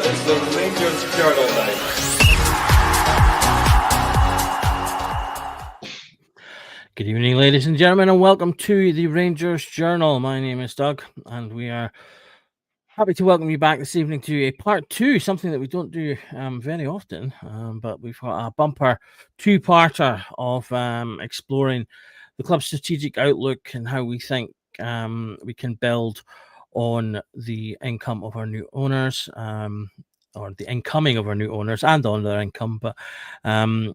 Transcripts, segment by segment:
It's the Rangers Journal now. Good evening, ladies and gentlemen, and welcome to the Rangers Journal. My name is Doug, and we are happy to welcome you back this evening to a part two, something that we don't do very often, but we've got a bumper two-parter of exploring the club's strategic outlook and how we think we can build on the income of our new owners, or the incoming of our new owners, and on their income, but on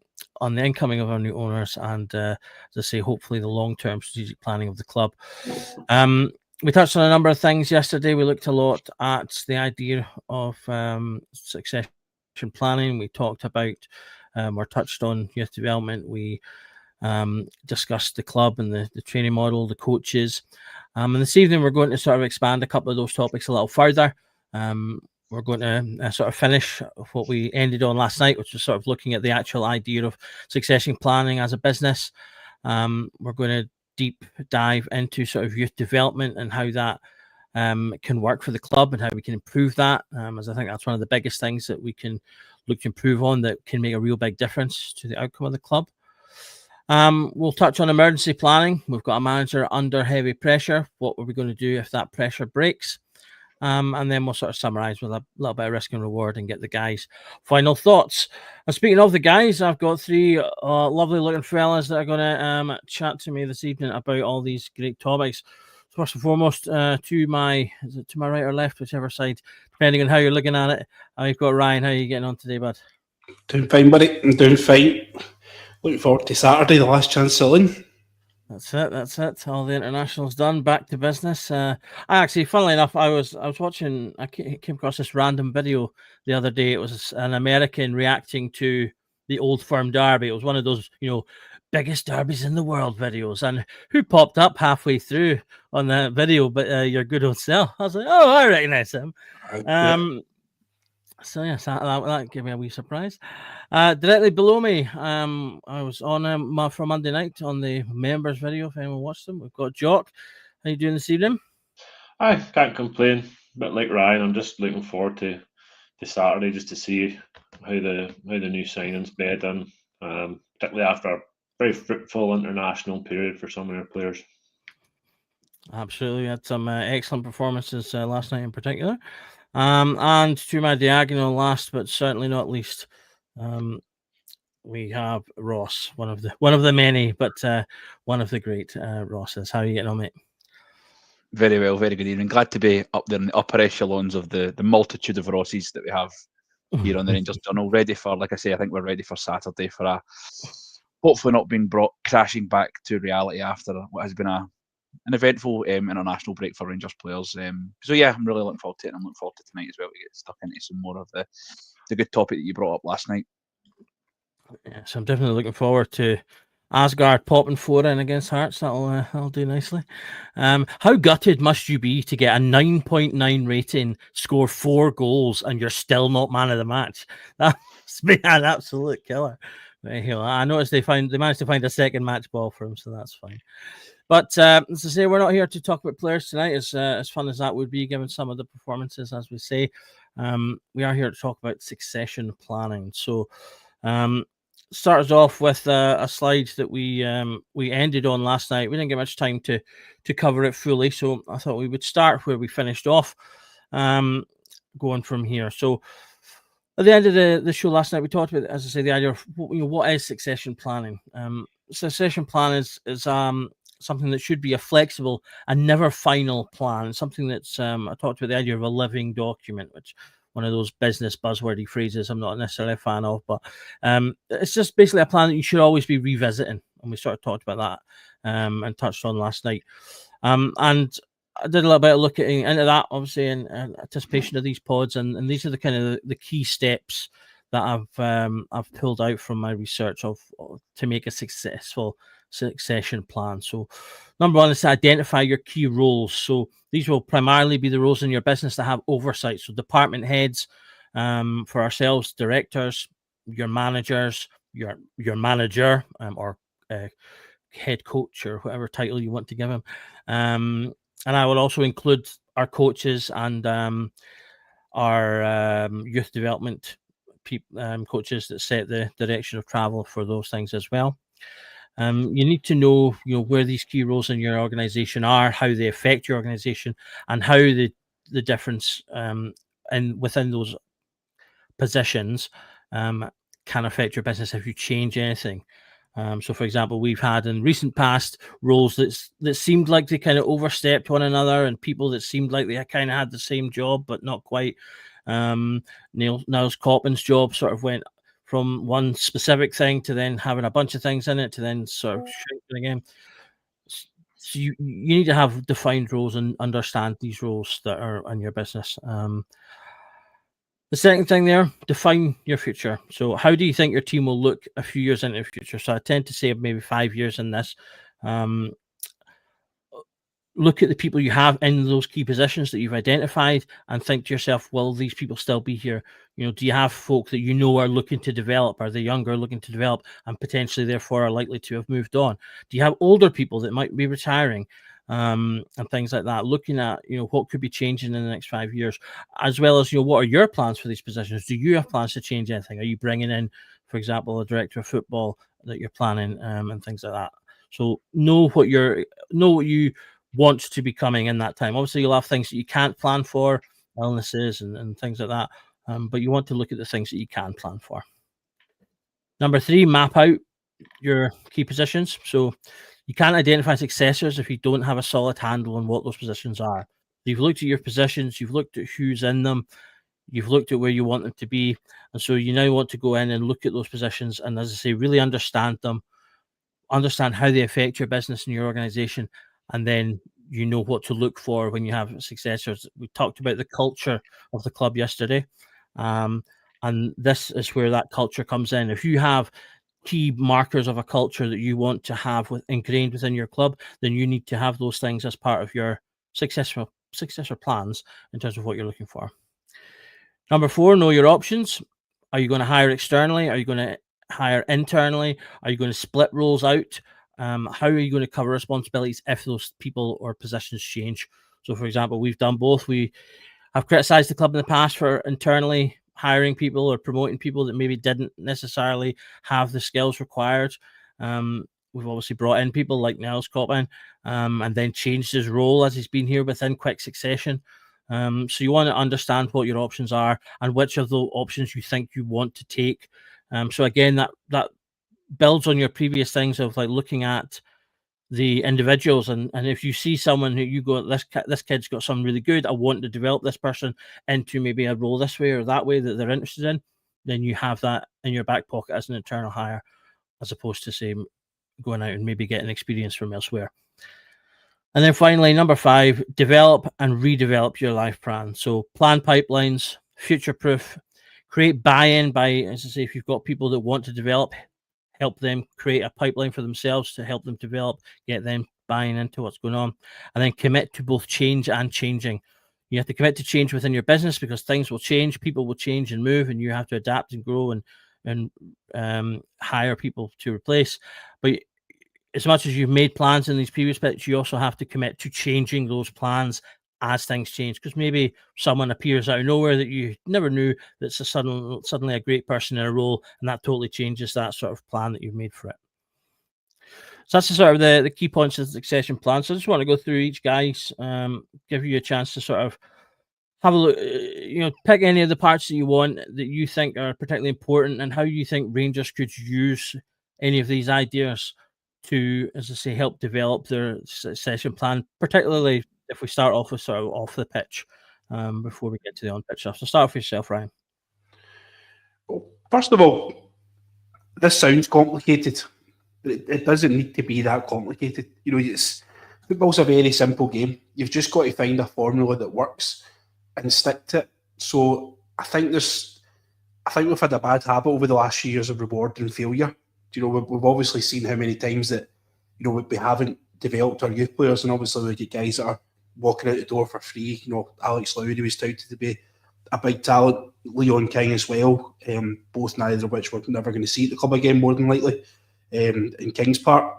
the incoming of our new owners, and as I say, hopefully the long-term strategic planning of the club. We touched on a number of things yesterday. We looked a lot at the idea of succession planning. We talked about or touched on youth development. We discussed the club and the training model, the coaches. And this evening, we're going to sort of expand a couple of those topics a little further. We're going to sort of finish what we ended on last night, which was sort of looking at the actual idea of succession planning as a business. We're going to deep dive into sort of youth development and how that can work for the club and how we can improve that, as I think that's one of the biggest things that we can look to improve on that can make a real big difference to the outcome of the club. We'll touch on emergency planning. We've got a manager under heavy pressure. What are we going to do if that pressure breaks? And then we'll sort of summarise with a little bit of risk and reward and get the guys' final thoughts. And speaking of the guys, I've got three lovely looking fellas that are going to chat to me this evening about all these great topics. First and foremost, to my right or left, whichever side, depending on how you're looking at it. I've got Ryan. How are you getting on today, bud? Doing fine, buddy. I'm doing fine. Looking forward to Saturday, the last chance saloon. That's it. All the internationals done. Back to business. I actually, funnily enough, I was watching. I came across this random video the other day. It was an American reacting to the Old Firm Derby. It was one of those, biggest derbies in the world videos. And who popped up halfway through on the video? But your good old self. I was like, oh, I recognize him. So yes, that gave me a wee surprise. Directly below me, I was on for Monday night on the members video. If anyone watched them, we've got Jock. How you doing this evening? I can't complain. A bit like Ryan, I'm just looking forward to Saturday just to see how the new signings bed in, particularly after a very fruitful international period for some of our players. Absolutely, we had some excellent performances last night in particular. And to my diagonal, last but certainly not least, we have Ross, one of the many, but one of the great Rosses. How are you getting on, mate? Very well, very good evening. Glad to be up there in the upper echelons of the multitude of Rosses that we have here on the Rangers Journal. Ready for, like I say, I think we're ready for Saturday for a hopefully not being brought crashing back to reality after what has been an eventful international break for Rangers players. So yeah, I'm really looking forward to it, and I'm looking forward to tonight as well to get stuck into some more of the good topic that you brought up last night. Yeah, so I'm definitely looking forward to Asgard popping 4 in against Hearts. That'll do nicely. How gutted must you be to get a 9.9 rating, score 4 goals, and you're still not man of the match? That's been an absolute killer. I noticed they managed to find a second match ball for him, so that's fine. But as I say, we're not here to talk about players tonight, as fun as that would be, given some of the performances, as we say. We are here to talk about succession planning. So start us off with a slide that we ended on last night. We didn't get much time to cover it fully, so I thought we would start where we finished off, going from here. So at the end of the show last night, we talked about, as I say, the idea of what is succession planning. Succession plan is something that should be a flexible and never final plan. Something that's I talked about the idea of a living document, which one of those business buzzwordy phrases I'm not necessarily a fan of, but it's just basically a plan that you should always be revisiting. And we sort of talked about that and touched on last night. And I did a little bit of looking into that, obviously, in anticipation of these pods, and these are the kind of the key steps that I've pulled out from my research to make a successful succession plan. So number one is to identify your key roles. So these will primarily be the roles in your business that have oversight. So department heads, for ourselves, directors, your managers, your manager, or head coach, or whatever title you want to give him. And I will also include our coaches and our youth development coaches that set the direction of travel for those things as well. You need to know, where these key roles in your organization are, how they affect your organization, and how the difference within those positions can affect your business if you change anything. So, for example, we've had in recent past roles that seemed like they kind of overstepped one another, and people that seemed like they kind of had the same job but not quite. Niles Copman's job sort of went from one specific thing to then having a bunch of things in it to then sort of shrinking again. So you need to have defined roles and understand these roles that are in your business. The second thing there, define your future. So how do you think your team will look a few years into the future? So I tend to say maybe 5 years in this. Look at the people you have in those key positions that you've identified and think to yourself, will these people still be here? Do you have folk that are looking to develop? Are they younger, looking to develop, and potentially therefore are likely to have moved on? Do you have older people that might be retiring? And things like that, looking at what could be changing in the next 5 years, as well as what are your plans for these positions? Do you have plans to change anything? Are you bringing in, for example, a director of football that you're planning, and things like that? So know what you want to be coming in that time. Obviously, you'll have things that you can't plan for, illnesses and things like that, but you want to look at the things that you can plan for. Number 3, map out your key positions. So you can't identify successors if you don't have a solid handle on what those positions are. You've looked at your positions, you've looked at who's in them, you've looked at where you want them to be, and so you now want to go in and look at those positions and, as I say, really understand them, understand how they affect your business and your organization, and then what to look for when you have successors. We talked about the culture of the club yesterday, and this is where that culture comes in. If you have key markers of a culture that you want to have ingrained within your club, then you need to have those things as part of your successor plans in terms of what you're looking for. Number 4, know your options. Are you going to hire externally? Are you going to hire internally? Are you going to split roles out? How are you going to cover responsibilities if those people or positions change? So, for example, we've done both. We have criticized the club in the past for internally hiring people or promoting people that maybe didn't necessarily have the skills required. We've obviously brought in people like Niles Copman, and then changed his role as he's been here within quick succession. So you want to understand what your options are and which of the options you think you want to take. So again, that builds on your previous things of like looking at the individuals, and if you see someone who you go, this kid's got something really good, I want to develop this person into maybe a role this way or that way that they're interested in, then you have that in your back pocket as an internal hire, as opposed to say going out and maybe getting experience from elsewhere. And then finally, number 5, develop and redevelop your life plan. So plan pipelines, future-proof, create buy-in by, as I say, if you've got people that want to develop, help them create a pipeline for themselves to help them develop, get them buying into what's going on, and then commit to both change and changing. You have to commit to change within your business because things will change, people will change and move, and you have to adapt and grow and hire people to replace. But as much as you've made plans in these previous bits, you also have to commit to changing those plans as things change, because maybe someone appears out of nowhere that you never knew that's suddenly a great person in a role, and that totally changes that sort of plan that you've made for it. So that's the sort of the key points of the succession plan. So I just want to go through each, guys, give you a chance to sort of have a look, pick any of the parts that you want that you think are particularly important, and how you think Rangers could use any of these ideas to, as I say, help develop their succession plan, particularly if we start off with sort of off the pitch, before we get to the on-pitch stuff. So start with yourself, Ryan. Well, first of all, this sounds complicated, but it doesn't need to be that complicated. Football's a very simple game. You've just got to find a formula that works and stick to it. So I think we've had a bad habit over the last few years of rewarding failure. We've obviously seen how many times that we haven't developed our youth players, and obviously we get guys that are walking out the door for free. Alex Lowry was touted to be a big talent, Leon King as well, both neither of which we're never going to see at the club again, more than likely, in King's part.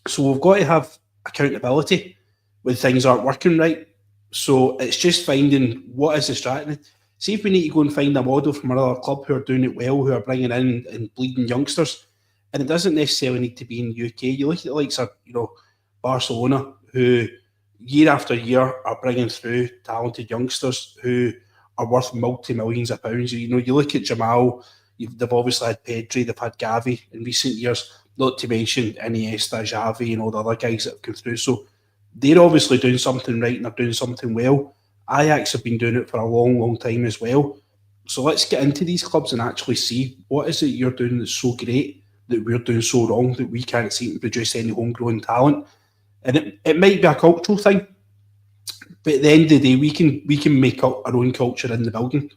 So we've got to have accountability when things aren't working right. So it's just finding what is the strategy. See if we need to go and find a model from another club who are doing it well, who are bringing in and bleeding youngsters, and it doesn't necessarily need to be in the UK. You look at the likes of, Barcelona, who year after year are bringing through talented youngsters who are worth multi-millions of pounds. You look at Jamal, they've obviously had Pedri, they've had Gavi in recent years, not to mention Iniesta, Xavi, and all the other guys that have come through. So they're obviously doing something right and they're doing something well. Ajax have been doing it for a long, long time as well. So let's get into these clubs and actually see what is it you're doing that's so great that we're doing so wrong that we can't seem to produce any homegrown talent. And it might be a cultural thing, but at the end of the day, we can make up our own culture in the building.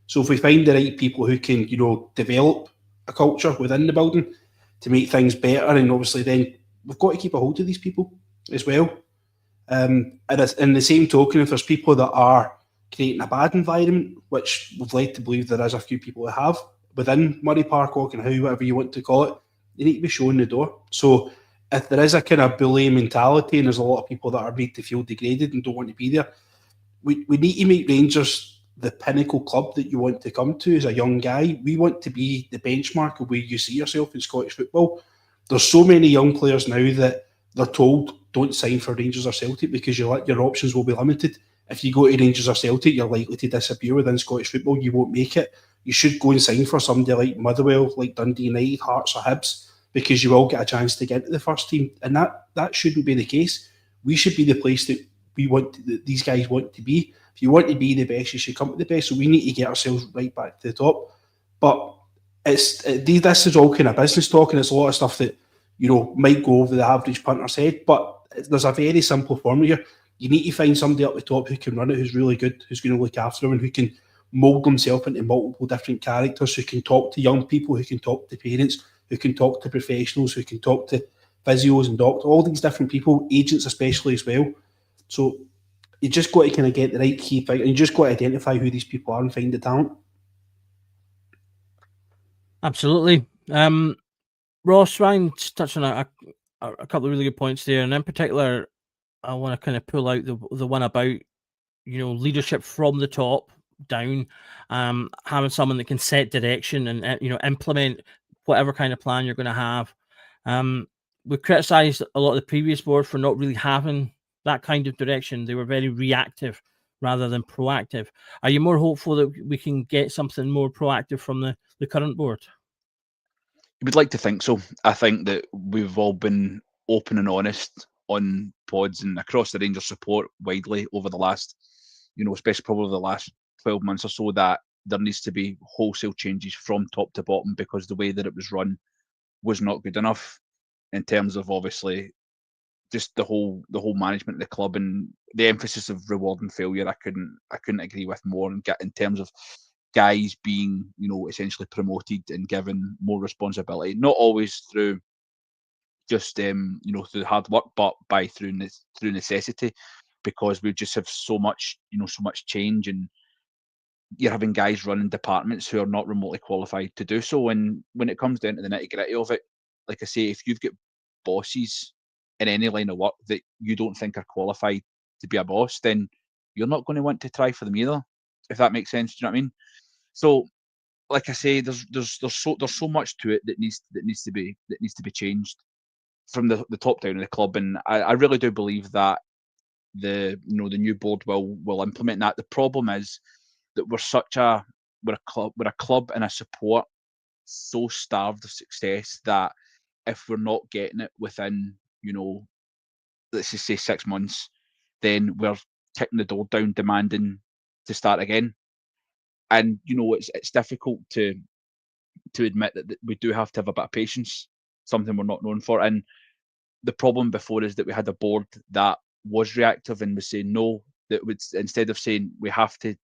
So if we find the right people who can, develop a culture within the building to make things better, and obviously then we've got to keep a hold of these people as well. And in the same token, if there's people that are creating a bad environment, which we've led to believe there is a few people that have within Murray Park, Auchenhoe, whatever you want to call it, they need to be shown the door. So if there is a kind of bullying mentality and there's a lot of people that are made to feel degraded and don't want to be there, we need to make Rangers the pinnacle club that you want to come to as a young guy. We want to be the benchmark of where you see yourself in Scottish football. There's so many young players now that they're told don't sign for Rangers or Celtic because your options will be limited. If you go to Rangers or Celtic, you're likely to disappear within Scottish football. You won't make it. You should go and sign for somebody like Motherwell, like Dundee United, Hearts or Hibs, because you will get a chance to get into the first team. And that shouldn't be the case. We should be the place that that these guys want to be. If you want to be the best, you should come to the best. So we need to get ourselves right back to the top. But this is all kind of business talk, and it's a lot of stuff that might go over the average punter's head. But there's a very simple formula here. You need to find somebody up the top who can run it, who's really good, who's going to look after them, and who can mould themselves into multiple different characters, who can talk to young people, who can talk to parents, who can talk to professionals, who can talk to physios and doctors, all these different people, agents especially as well. So you just got to kind of get the right key thing, and you just got to identify who these people are and find the talent. Absolutely. Ross, Ryan touched on a couple of really good points there, and in particular, I want to kind of pull out the one about leadership from the top down, having someone that can set direction and implement whatever kind of plan you're going to have. We criticised a lot of the previous board for not really having that kind of direction. They were very reactive rather than proactive. Are you more hopeful that we can get something more proactive from the current board? You would like to think so. I think that we've all been open and honest on pods and across the Rangers support widely over the last, especially probably the last 12 months or so, that there needs to be wholesale changes from top to bottom, because the way that it was run was not good enough in terms of obviously just the whole management of the club and the emphasis of rewarding failure. I couldn't agree with more in terms of guys being, essentially promoted and given more responsibility, not always through just through hard work, but through necessity, because we just have so much change, and you're having guys running departments who are not remotely qualified to do so. And when it comes down to the nitty-gritty of it, like I say, if you've got bosses in any line of work that you don't think are qualified to be a boss, then you're not going to want to try for them either, if that makes sense. Do you know what I mean? So, like I say, there's so much to it that needs to be changed from the top down of the club, and I really do believe that the new board will implement that. The problem is that we're a club and a support so starved of success that if we're not getting it within, let's just say 6 months, then we're kicking the door down, demanding to start again. And it's difficult to admit that we do have to have a bit of patience, something we're not known for. And the problem before is that we had a board that was reactive and was saying no, that would, instead of saying we have to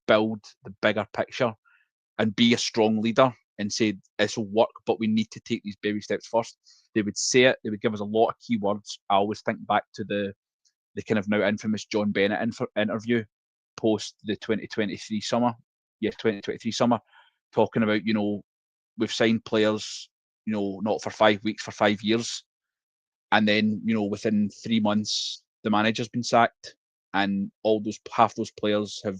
build the bigger picture and be a strong leader and say this will work, but we need to take these baby steps first. They would say it. They would give us a lot of keywords. I always think back to the kind of now infamous John Bennett interview post the 2023 summer. Yeah, 2023 summer, talking about we've signed players not for 5 weeks, for 5 years, and then within 3 months the manager's been sacked, and half those players have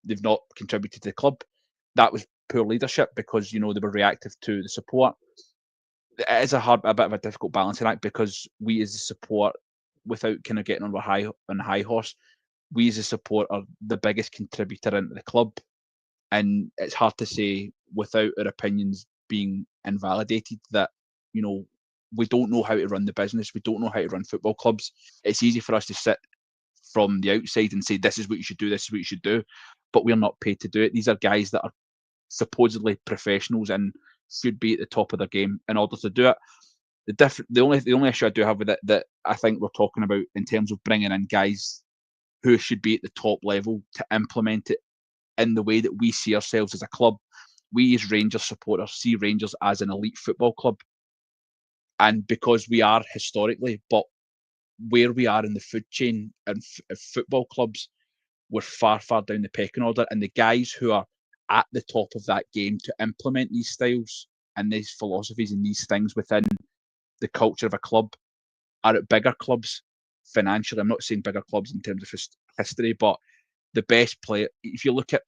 they've not contributed to the club. That was poor leadership because, they were reactive to the support. It is a bit of a difficult balancing act because we as the support, without kind of getting on a high horse, we as a support are the biggest contributor into the club. And it's hard to say without our opinions being invalidated that, we don't know how to run the business. We don't know how to run football clubs. It's easy for us to sit from the outside and say, this is what you should do, this is what you should do. But we're not paid to do it. These are guys that are supposedly professionals and should be at the top of their game in order to do it. The only issue I do have with it that I think we're talking about in terms of bringing in guys who should be at the top level to implement it in the way that we see ourselves as a club. We as Rangers supporters see Rangers as an elite football club. And because we are historically, but where we are in the food chain and football clubs, we're far, far down the pecking order. And the guys who are at the top of that game to implement these styles and these philosophies and these things within the culture of a club are at bigger clubs financially. I'm not saying bigger clubs in terms of history, but the best player, if you look at,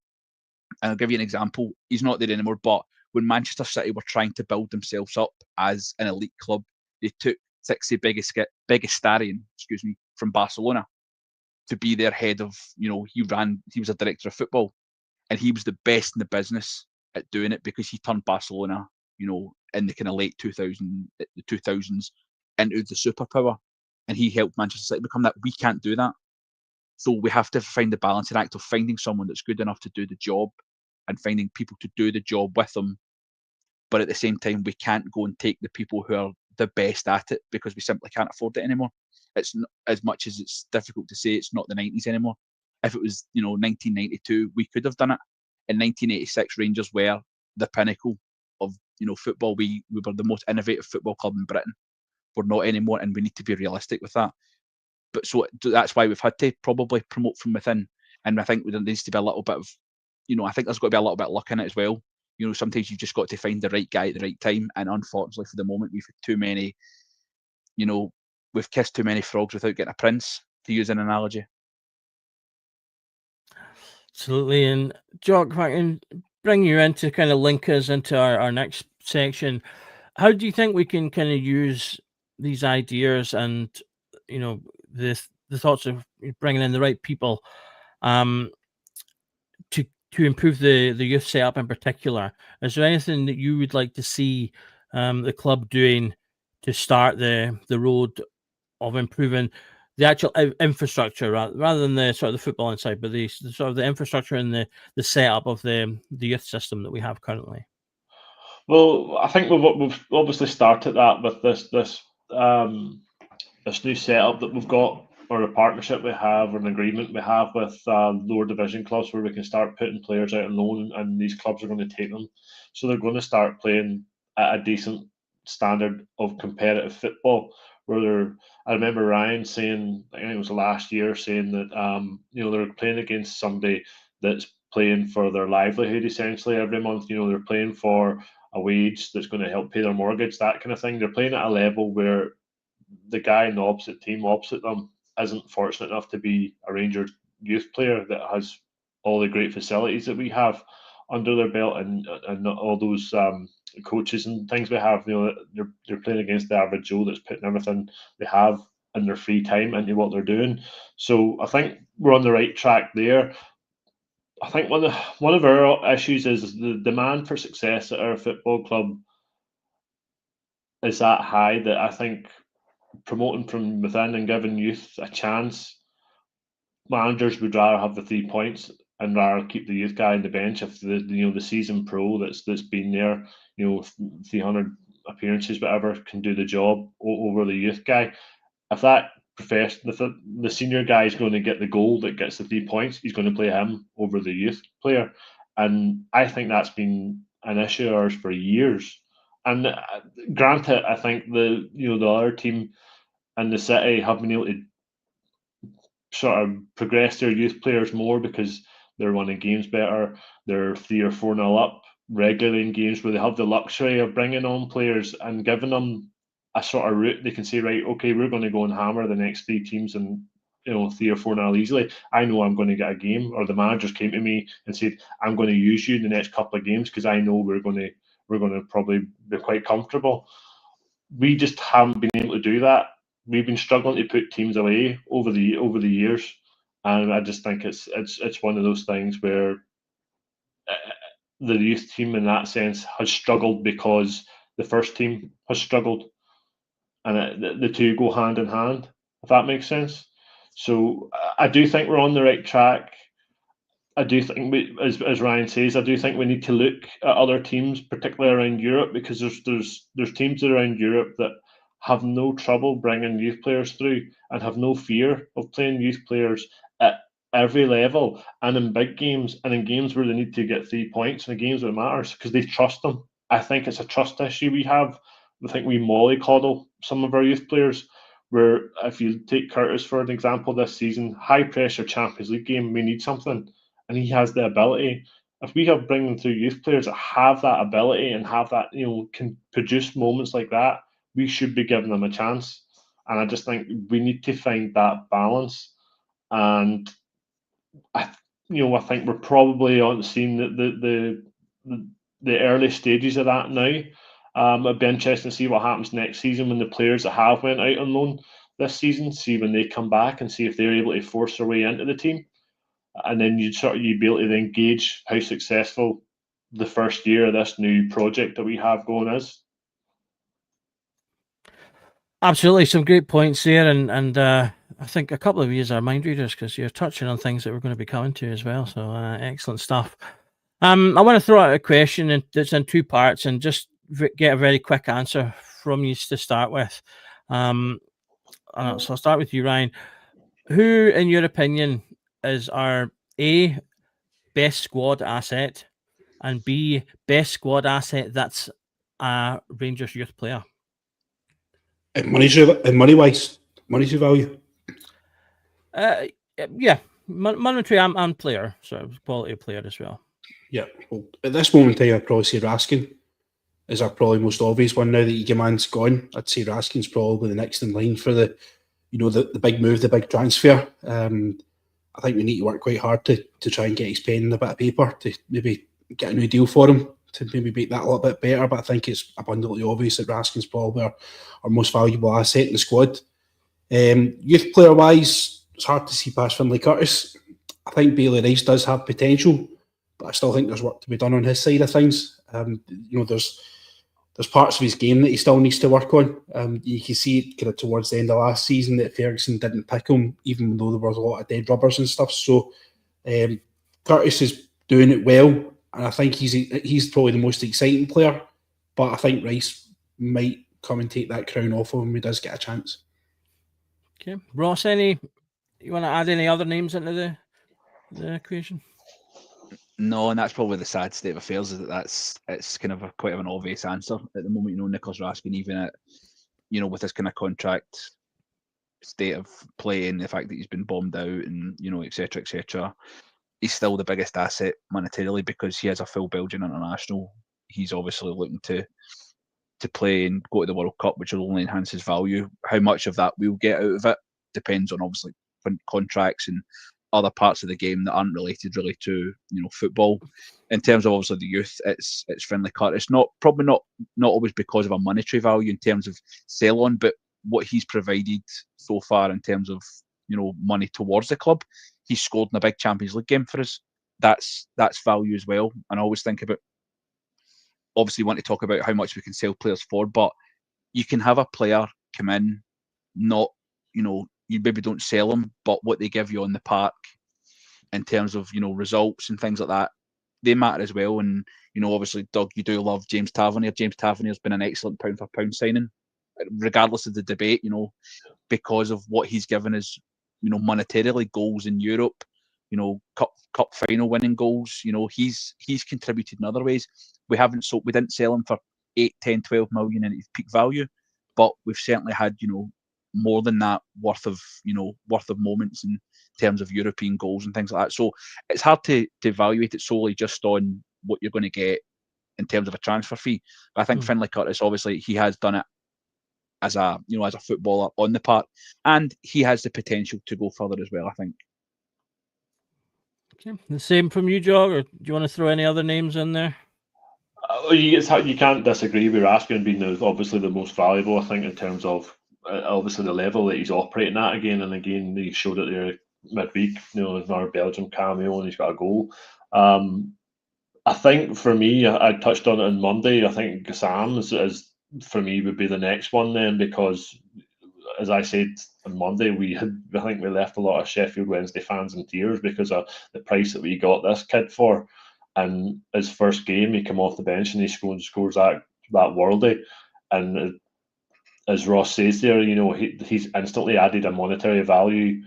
and I'll give you an example, he's not there anymore, but when Manchester City were trying to build themselves up as an elite club, they took Sixty Begistarian, from Barcelona to be their head of, he was a director of football, and he was the best in the business at doing it because he turned Barcelona, in the kind of late 2000s into the superpower, and he helped Manchester City become that. We can't do that. So we have to find the balancing act of finding someone that's good enough to do the job and finding people to do the job with them. But at the same time, we can't go and take the people who are the best at it because we simply can't afford it anymore. It's not, as much as it's difficult to say, it's not the 90s anymore. If it was, 1992, we could have done it. In 1986, Rangers were the pinnacle of, football. We were the most innovative football club in Britain. We're not anymore, and we need to be realistic with that. But so that's why we've had to probably promote from within. And I think there needs to be a little bit of, I think there's got to be a little bit of luck in it as well. Sometimes you've just got to find the right guy at the right time. And unfortunately, for the moment, we've had too many, we've kissed too many frogs without getting a prince, to use an analogy. Absolutely. And Jock, if I can bring you in to kind of link us into our next section, how do you think we can kind of use these ideas and, the thoughts of bringing in the right people to improve the youth setup in particular? Is there anything that you would like to see the club doing to start the road of improving the actual infrastructure rather than the sort of the football inside, but the sort of the infrastructure and the setup of the youth system that we have currently? Well, I think we've obviously started that with this new setup that we've got, or a partnership we have, or an agreement we have with lower division clubs, where we can start putting players out on loan, and these clubs are going to take them. So they're going to start playing at a decent standard of competitive football. I remember Ryan saying, I think it was last year, saying that they're playing against somebody that's playing for their livelihood essentially every month. They're playing for a wage that's going to help pay their mortgage, that kind of thing. They're playing at a level where the guy in the opposite team opposite them isn't fortunate enough to be a Rangers youth player that has all the great facilities that we have under their belt, and all those coaches and things we have. They're playing against the average Joe that's putting everything they have in their free time into what they're doing. So I think we're on the right track there. I think one of our issues is the demand for success at our football club is that high that I think promoting from within and giving youth a chance, managers would rather have the 3 points and rather keep the youth guy on the bench if the seasoned pro that's been there, 300 appearances, whatever, can do the job over the youth guy. If that the senior guy is going to get the goal that gets the 3 points, he's going to play him over the youth player, and I think that's been an issue of ours for years. And granted, I think the other team and the City have been able to sort of progress their youth players more because they're winning games better. They're 3 or 4-0 up regularly in games where they have the luxury of bringing on players and giving them a sort of route. They can say, right, okay, we're going to go and hammer the next 3 teams and 3 or 4-0 easily, I know I'm going to get a game. Or the managers came to me and said, I'm going to use you in the next couple of games because I know we're going to probably be quite comfortable. We just haven't been able to do that. We've been struggling to put teams away over the years, and I just think it's one of those things where the youth team in that sense has struggled because the first team has struggled, and the two go hand in hand, if that makes sense. So I do think we're on the right track. I do think as Ryan says, I do think we need to look at other teams, particularly around Europe, because there's teams around Europe that have no trouble bringing youth players through and have no fear of playing youth players at every level and in big games and in games where they need to get 3 points and in games where it matters because they trust them. I think it's a trust issue we have. I think we mollycoddle some of our youth players. Where if you take Curtis for an example this season, high pressure Champions League game, we need something. And he has the ability. If we have bringing through youth players that have that ability and have that, can produce moments like that, we should be giving them a chance. And I just think we need to find that balance. And I think we're probably on seeing the early stages of that now. It'd be interesting to see what happens next season when the players that have went out on loan this season, see when they come back and see if they're able to force their way into the team. And then you'd be able to then gauge how successful the first year of this new project that we have going is. Absolutely, some great points there, and I think a couple of these are mind readers because you're touching on things that we're going to be coming to as well. So excellent stuff. I want to throw out a question that's in 2 parts and just get a very quick answer from you to start with. So I'll start with you, Ryan. Who, in your opinion, is our A, best squad asset, and B, best squad asset that's a Rangers youth player? Money-wise, monetary value. Yeah, monetary and player, so quality of player as well. Yeah, well, at this moment in time, I'd probably say Raskin is our probably most obvious one now that Eagleman's gone. I'd say Raskin's probably the next in line for the big move, the big transfer. I think we need to work quite hard to try and get his pen and a bit of paper to maybe get a new deal for him to maybe make that a little bit better. But I think it's abundantly obvious that Raskin's probably our most valuable asset in the squad. Youth player wise, it's hard to see past Finlay Curtis. I think Bailey Rice does have potential, but I still think there's work to be done on his side of things. There's parts of his game that he still needs to work on. You can see it kind of towards the end of last season that Ferguson didn't pick him, even though there was a lot of dead rubbers and stuff. So Curtis is doing it well, and I think he's probably the most exciting player. But I think Rice might come and take that crown off of him when he does get a chance. Okay, Ross, you want to add any other names into the equation? No, and that's probably the sad state of affairs, is that it's kind of quite of an obvious answer at the moment. Nicholas Raskin, even at with this kind of contract state of play and the fact that he's been bombed out and etc., he's still the biggest asset monetarily because he has a full Belgian international. He's obviously looking to play and go to the World Cup, which will only enhance his value. How much of that we'll get out of it depends on obviously contracts and other parts of the game that aren't related really to football. In terms of obviously the youth, it's Finlay Curtis. Probably not always because of a monetary value in terms of sell on, but what he's provided so far in terms of money towards the club. He's scored in a big Champions League game for us. That's value as well. And I always think about, obviously want to talk about how much we can sell players for, but you can have a player come in, not you maybe don't sell them, but what they give you on the park in terms of results and things like that, they matter as well. And obviously, Doug, you do love James Tavernier. James Tavernier's been an excellent pound for pound signing, regardless of the debate. Because of what he's given us, monetarily, goals in Europe, cup final winning goals. He's contributed in other ways. We didn't sell him for 8, 10, 12 million in his peak value, but we've certainly had more than that worth of moments in terms of European goals and things like that. So it's hard to evaluate it solely just on what you're going to get in terms of a transfer fee. But I think Finlay Curtis, obviously, he has done it as a footballer on the park, and he has the potential to go further as well, I think. Okay. The same from you, Jog, or do you want to throw any other names in there? You can't disagree with Raskin being obviously the most valuable, I think, in terms of obviously the level that he's operating at again and again. He showed it there midweek, in our Belgium cameo, and he's got a goal. I think for me, I touched on it on Monday. I think Gassam is for me would be the next one then, because as I said on Monday, I think we left a lot of Sheffield Wednesday fans in tears because of the price that we got this kid for. And his first game, he came off the bench and he scores that worldie. And as Ross says there, he's instantly added a monetary value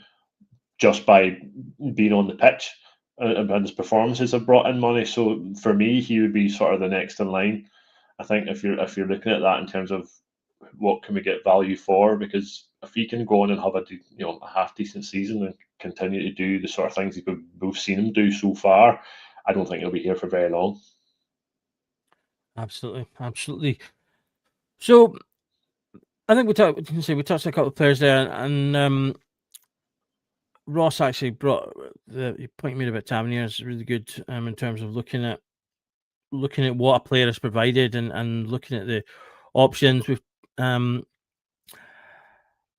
just by being on the pitch, and his performances have brought in money. So for me, he would be sort of the next in line. I think if you're looking at that in terms of what can we get value for, because if he can go on and have a half decent season and continue to do the sort of things we've both seen him do so far, I don't think he'll be here for very long. Absolutely. So I think we touched a couple of players there, and Ross actually brought the point you made about Tavernier is really good in terms of looking at what a player has provided and looking at the options. I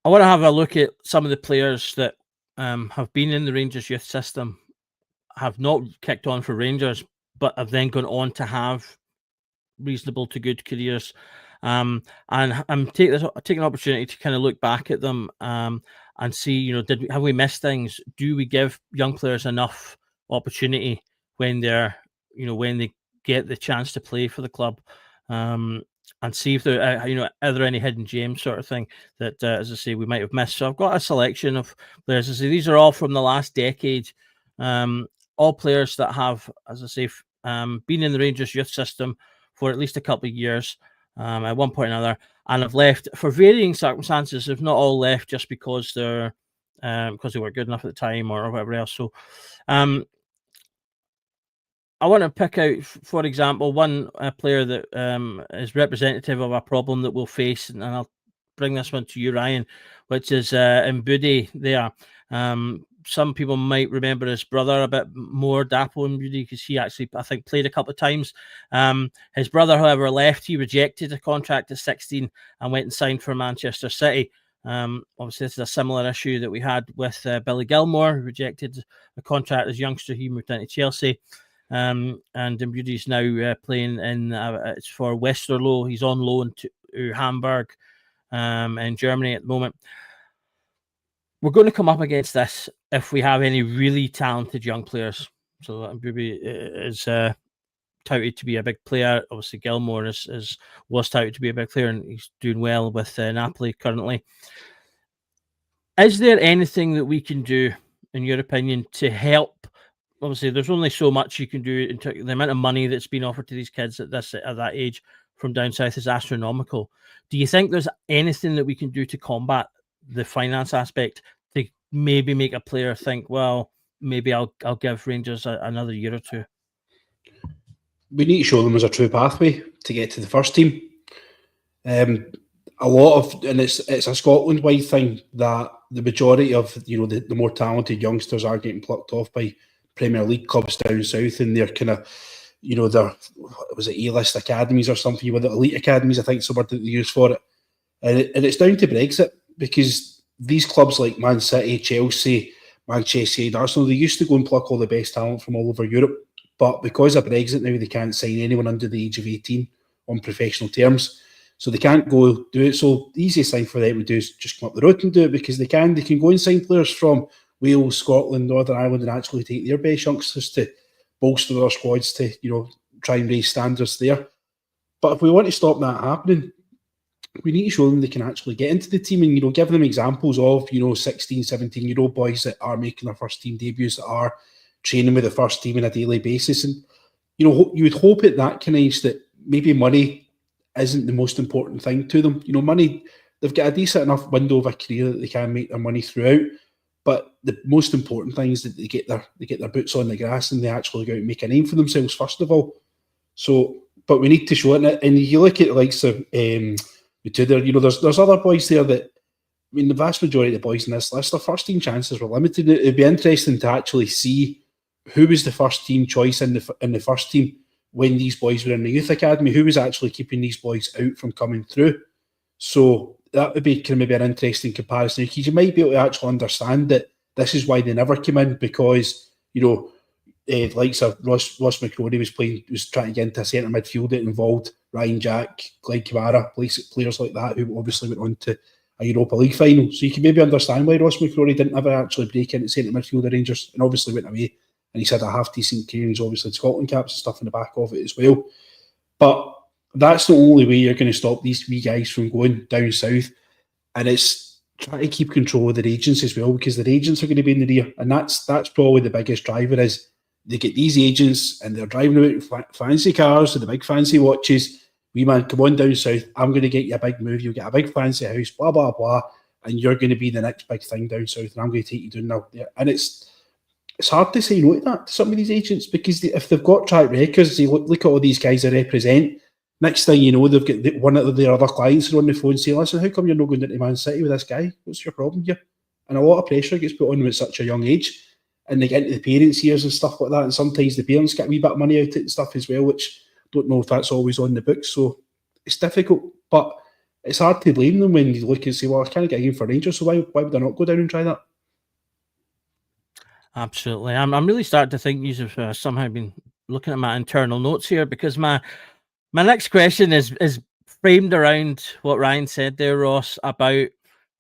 want to have a look at some of the players that have been in the Rangers youth system, have not kicked on for Rangers, but have then gone on to have reasonable to good careers. And I'm taking an opportunity to kind of look back at them and see, have we missed things? Do we give young players enough opportunity when they're, when they get the chance to play for the club? And see if there, are there any hidden gems sort of thing that, as I say, we might have missed. So I've got a selection of players. I say these are all from the last decade. All players that have, as I say, been in the Rangers youth system for at least a couple of years at one point or another, and have left for varying circumstances. If not all left just because they were good enough at the time or whatever else. So I want to pick out, for example, one player that is representative of a problem that we'll face, and I'll bring this one to you, Ryan, which is Mbudi there. Some people might remember his brother a bit more, Dapo Mbudi, because he actually, I think, played a couple of times. His brother, however, left. He rejected a contract at 16 and went and signed for Manchester City. Obviously, this is a similar issue that we had with Billy Gilmore, who rejected a contract as a youngster. He moved into Chelsea. And Mbudi's now playing in it's for Westerlo. He's on loan to Hamburg in Germany at the moment. We're going to come up against this if we have any really talented young players. So Mbudi is touted to be a big player. Obviously, Gilmore was touted to be a big player, and he's doing well with Napoli currently. Is there anything that we can do, in your opinion, to help? Obviously, there's only so much you can do. In the amount of money that's been offered to these kids at that age from down south is astronomical. Do you think there's anything that we can do to combat the finance aspect to maybe make a player think, well, maybe I'll give Rangers another year or two? We need to show them there's a true pathway to get to the first team. And it's a Scotland-wide thing that the majority of the more talented youngsters are getting plucked off by Premier League clubs down south, and they're kind of, was it A-list academies or something? With elite academies, I think is the word that they use for it. And it's down to Brexit, because these clubs like Man City, Chelsea, Manchester United, Arsenal, they used to go and pluck all the best talent from all over Europe. But because of Brexit now, they can't sign anyone under the age of 18 on professional terms. So they can't go do it. So the easiest thing for them to do is just come up the road and do it, because they can go and sign players from Wales, Scotland, Northern Ireland, and actually take their best youngsters to bolster their squads to, try and raise standards there. But if we want to stop that happening, we need to show them they can actually get into the team and, give them examples of, 16, 17-year-old boys that are making their first team debuts, that are training with the first team on a daily basis. And, you would hope at that kind of age that maybe money isn't the most important thing to them. Money, they've got a decent enough window of a career that they can make their money throughout. But the most important thing is that they get their boots on the grass and they actually go out and make a name for themselves first of all. So, but we need to show it. And you look at the likes of with Tudor. You know, there's other boys there that, I mean, the vast majority of the boys in this list, their first team chances were limited. It'd be interesting to actually see who was the first team choice in the first team when these boys were in the youth academy, who was actually keeping these boys out from coming through. So that would be kind of maybe an interesting comparison, because you might be able to actually understand that this is why they never came in, because, you know, likes of Ross McCrory was trying to get into a centre midfield that involved Ryan Jack, Glenn Kamara, players like that who obviously went on to a Europa League final. So you can maybe understand why Ross McCrory didn't ever actually break into centre midfield at Rangers, and obviously went away. And he's had a half decent career. He's obviously had Scotland caps and stuff in the back of it as well. But that's the only way you're going to stop these three guys from going down south. And it's trying to keep control of their agents as well, because their agents are going to be in the rear. And that's probably the biggest driver, is they get these agents and they're driving about in fancy cars with the big fancy watches. Wee man, come on down south. I'm going to get you a big move. You'll get a big fancy house, blah, blah, blah. And you're going to be the next big thing down south. And I'm going to take you down now. Yeah. And it's hard to say no to that to some of these agents, because if they've got track records, they look at all these guys they represent. Next thing you know, they've got one of their other clients on the phone saying, listen, how come you're not going into Man City with this guy? What's your problem here? And a lot of pressure gets put on them at such a young age. And they get into the parents' ears and stuff like that. And sometimes the parents get a wee bit of money out of it and stuff as well, which I don't know if that's always on the books. So it's difficult. But it's hard to blame them when you look and say, well, I can't get a game for Rangers, so why would I not go down and try that? Absolutely. I'm really starting to think you've somehow been looking at my internal notes here, because my next question is framed around what Ryan said there, Ross, about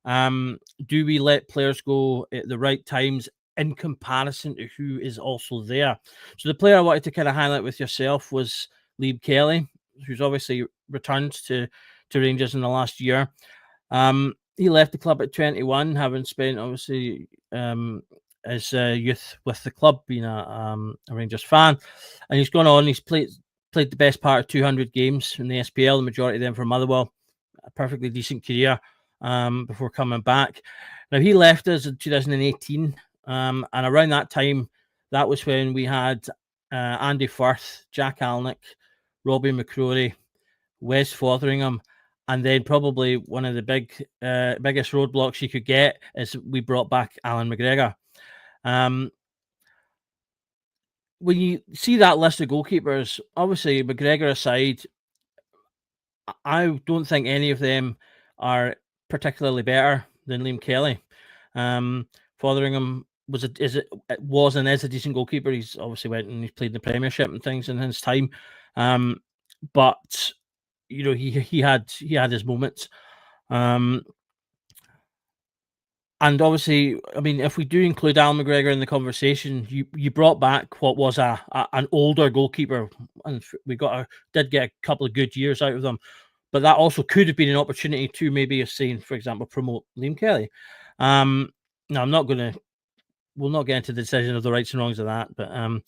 do we let players go at the right times in comparison to who is also there? So the player I wanted to kind of highlight with yourself was Liam Kelly, who's obviously returned to Rangers in the last year. He left the club at 21, having spent obviously his youth with the club, being a Rangers fan, and he's gone on. He's played the best part of 200 games in the SPL, the majority of them for Motherwell. A perfectly decent career before coming back. Now, he left us in 2018, and around that time, that was when we had Andy Firth, Jack Alnwick, Robbie McCrory, Wes Fotheringham, and then probably one of the biggest roadblocks you could get is we brought back Alan McGregor. When you see that list of goalkeepers, obviously McGregor aside, I don't think any of them are particularly better than Liam Kelly. Fotheringham was and is a decent goalkeeper. He's obviously went and he's played in the Premiership and things in his time, but you know he had his moments. And obviously, I mean, if we do include Alan McGregor in the conversation, you brought back what was an older goalkeeper, and we did get a couple of good years out of them. But that also could have been an opportunity to maybe, saying, for example, promote Liam Kelly. Now, we'll not get into the decision of the rights and wrongs of that. But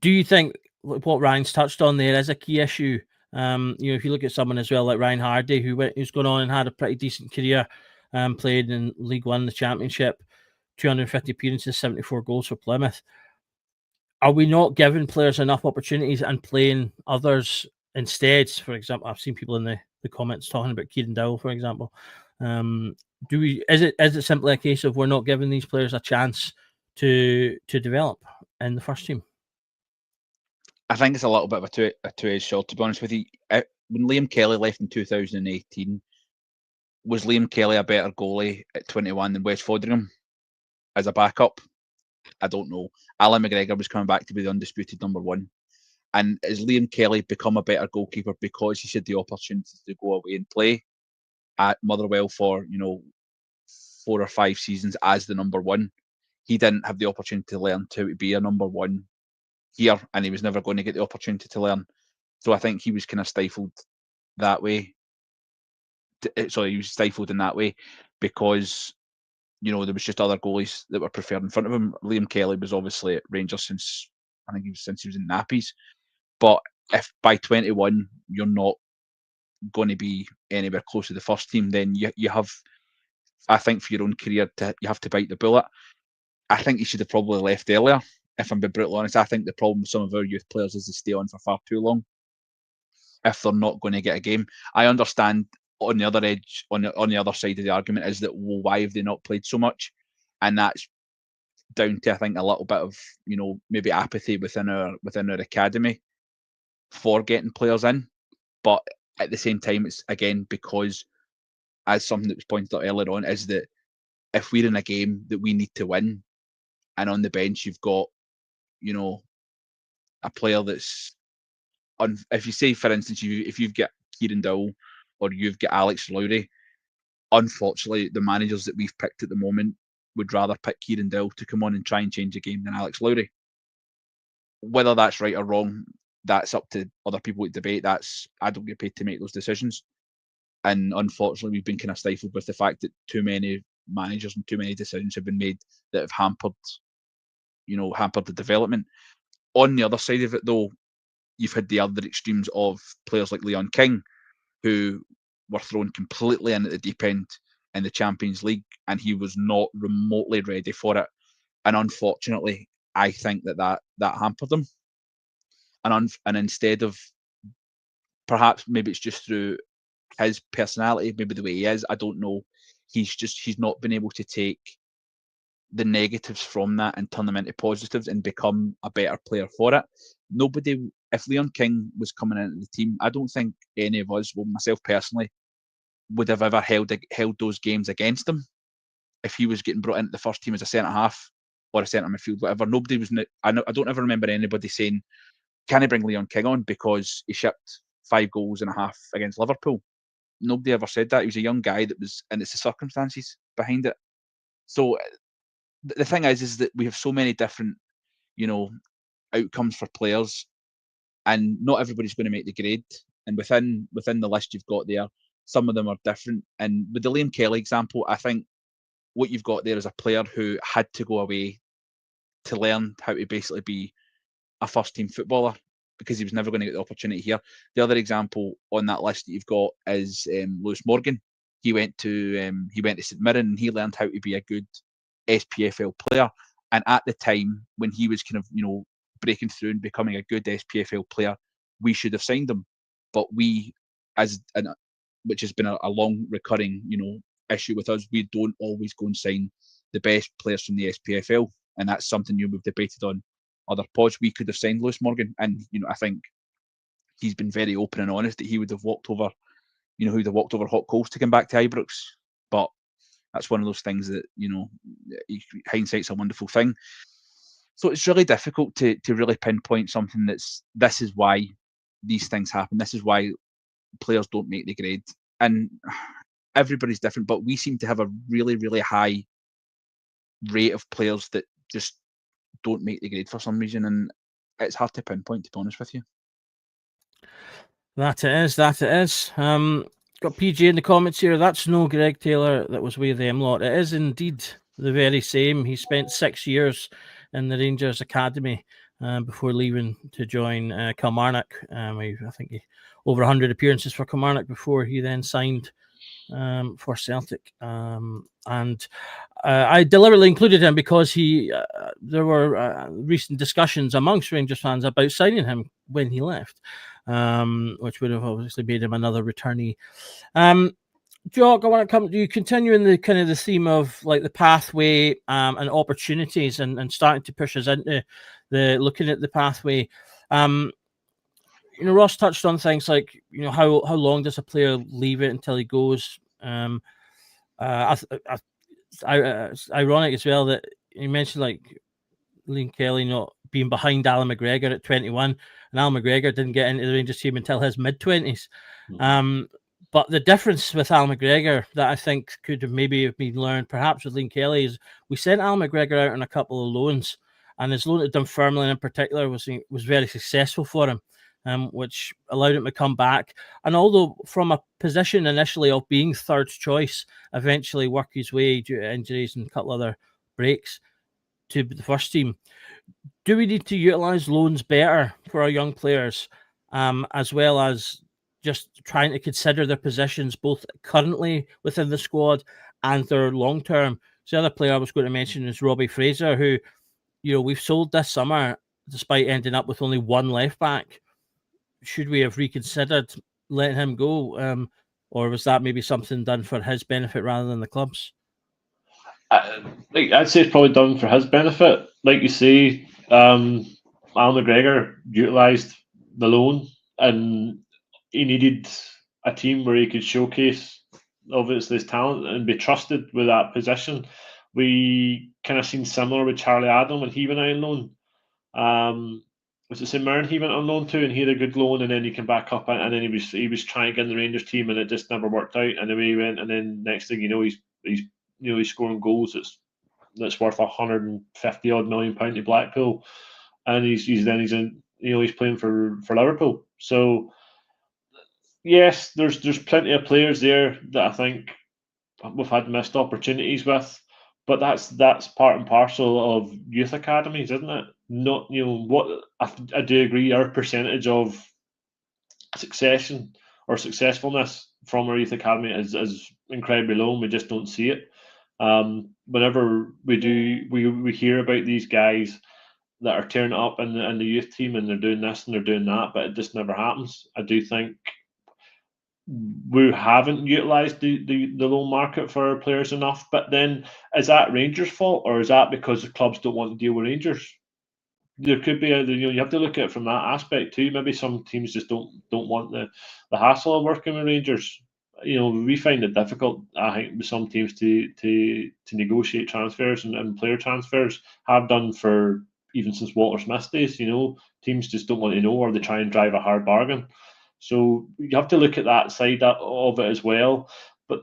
do you think what Ryan's touched on there is a key issue? If you look at someone as well like Ryan Hardy, who's gone on and had a pretty decent career. Played in League One, the Championship, 250 appearances, 74 goals for Plymouth. Are we not giving players enough opportunities and playing others instead? For example, I've seen people in the comments talking about Kieran Dowell, for example. Is it simply a case of we're not giving these players a chance to develop in the first team? I think it's a little bit of a two-edged sword, to be honest with you. When Liam Kelly left in 2018, was Liam Kelly a better goalie at 21 than Wes Fotheringham as a backup? I don't know. Alan McGregor was coming back to be the undisputed number one. And has Liam Kelly become a better goalkeeper because he's had the opportunity to go away and play at Motherwell for, 4 or 5 seasons as the number one? He didn't have the opportunity to learn to be a number one here, and he was never going to get the opportunity to learn. So I think he was kind of stifled that way. Sorry, he was stifled in that way because, there was just other goalies that were preferred in front of him. Liam Kelly was obviously at Rangers since he was in nappies. But if by 21 you're not going to be anywhere close to the first team, then you have, I think, for your own career, you have to bite the bullet. I think he should have probably left earlier, if I'm being brutally honest. I think the problem with some of our youth players is they stay on for far too long if they're not going to get a game. I understand on the other edge, on the other side of the argument, is that, well, why have they not played so much? And that's down to, I think, a little bit of, maybe apathy within our academy for getting players in. But at the same time, it's again because, as something that was pointed out earlier on, is that if we're in a game that we need to win, and on the bench you've got, a player that's if you say, for instance, if you've got Kieran Dowell or you've got Alex Lowry, unfortunately, the managers that we've picked at the moment would rather pick Kieran Dowell to come on and try and change the game than Alex Lowry. Whether that's right or wrong, that's up to other people to debate. I don't get paid to make those decisions. And unfortunately, we've been kind of stifled with the fact that too many managers and too many decisions have been made that have hampered the development. On the other side of it, though, you've had the other extremes of players like Leon King, who were thrown completely in at the deep end in the Champions League, and he was not remotely ready for it. And unfortunately, I think that hampered him. And instead of, perhaps maybe it's just through his personality, maybe the way he is, I don't know. He's not been able to take the negatives from that and turn them into positives and become a better player for it. If Leon King was coming into the team, I don't think any of us, well, myself personally, would have ever held those games against him. If he was getting brought into the first team as a centre half or a centre midfield, whatever, nobody was. I don't ever remember anybody saying, "Can I bring Leon King on because he shipped 5 goals and a half against Liverpool?" Nobody ever said that. He was a young guy that was, and it's the circumstances behind it. So the thing is that we have so many different, outcomes for players, and not everybody's going to make the grade. And within the list you've got there, some of them are different. And with the Liam Kelly example, I think what you've got there is a player who had to go away to learn how to basically be a first-team footballer, because he was never going to get the opportunity here. The other example on that list that you've got is Lewis Morgan. He went to St Mirren and he learned how to be a good SPFL player. And at the time when he was kind of breaking through and becoming a good SPFL player, we should have signed him. But we, which has been a long recurring issue with us, we don't always go and sign the best players from the SPFL, and that's something we've debated on other pods. We could have signed Lewis Morgan, and I think he's been very open and honest that he would have walked over, hot coals to come back to Ibrox. But that's one of those things that hindsight's a wonderful thing. So it's really difficult to really pinpoint something this is why these things happen. This is why players don't make the grade, and everybody's different. But we seem to have a really, really high rate of players that just don't make the grade for some reason, and it's hard to pinpoint, to be honest with you. That it is. Got PG in the comments here. That's no Greg Taylor that was with them lot. It is indeed the very same. He spent 6 years in the Rangers Academy before leaving to join Kilmarnock. I think he over 100 appearances for Kilmarnock before he then signed for Celtic. And I deliberately included him because there were recent discussions amongst Rangers fans about signing him when he left, which would have obviously made him another returnee. Jock, I want to come to you, continue in the kind of the theme of like the pathway and opportunities, and starting to push us into the looking at the pathway. Ross touched on things like how long does a player leave it until he goes. It's ironic as well that you mentioned like Liam Kelly not being behind Alan McGregor at 21, and Alan McGregor didn't get into the Rangers team until his mid-20s. But the difference with Al McGregor that I think could have maybe been learned perhaps with Liam Kelly is we sent Al McGregor out on a couple of loans, and his loan to Dunfermline in particular was very successful for him, which allowed him to come back. And although from a position initially of being third choice, eventually work his way due to injuries and a couple other breaks to the first team. Do we need to utilise loans better for our young players, as well as just trying to consider their positions both currently within the squad and their long term? So the other player I was going to mention is Robbie Fraser, who we've sold this summer despite ending up with only one left back. Should we have reconsidered letting him go, or was that maybe something done for his benefit rather than the club's? I'd say it's probably done for his benefit. Like you say, Alan McGregor utilised the loan, and he needed a team where he could showcase obviously his talent and be trusted with that position. We kind of seen similar with Charlie Adam when he went out on loan. Was it St Mirren he went on loan to, and he had a good loan, and then he came back up, and then he was trying to get in the Rangers team, and it just never worked out. And away he went, and then next thing you know, he's scoring goals that's worth £150 odd million to Blackpool, and he's playing for Liverpool. So yes, there's plenty of players there that I think we've had missed opportunities with, but that's part and parcel of youth academies, isn't it? Not what I do agree. Our percentage of succession or successfulness from our youth academy is incredibly low, and we just don't see it. Whenever we hear about these guys that are turning up in the youth team and they're doing this and they're doing that, but it just never happens. I do think we haven't utilised the loan market for our players enough. But then, is that Rangers' fault, or is that because the clubs don't want to deal with Rangers? There could be you have to look at it from that aspect too. Maybe some teams just don't want the hassle of working with Rangers. We find it difficult, I think, with some teams to negotiate transfers and player transfers. Have done for even since Walter Smith's days. Teams just don't want to know, or they try and drive a hard bargain. So you have to look at that side of it as well. But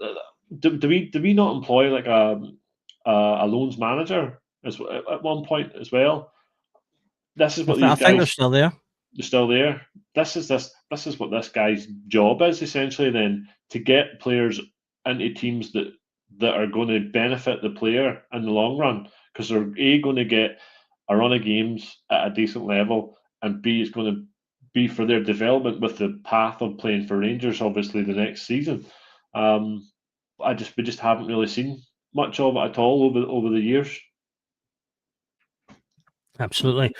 do we not employ like a loans manager at one point as well? This is what I think they're still there. They're still there. This is what this guy's job is, essentially. Then to get players into teams that are going to benefit the player in the long run, because they're going to get a run of games at a decent level, and B, it's going to be for their development with the path of playing for Rangers, obviously the next season. We just haven't really seen much of it at all over the years. Absolutely.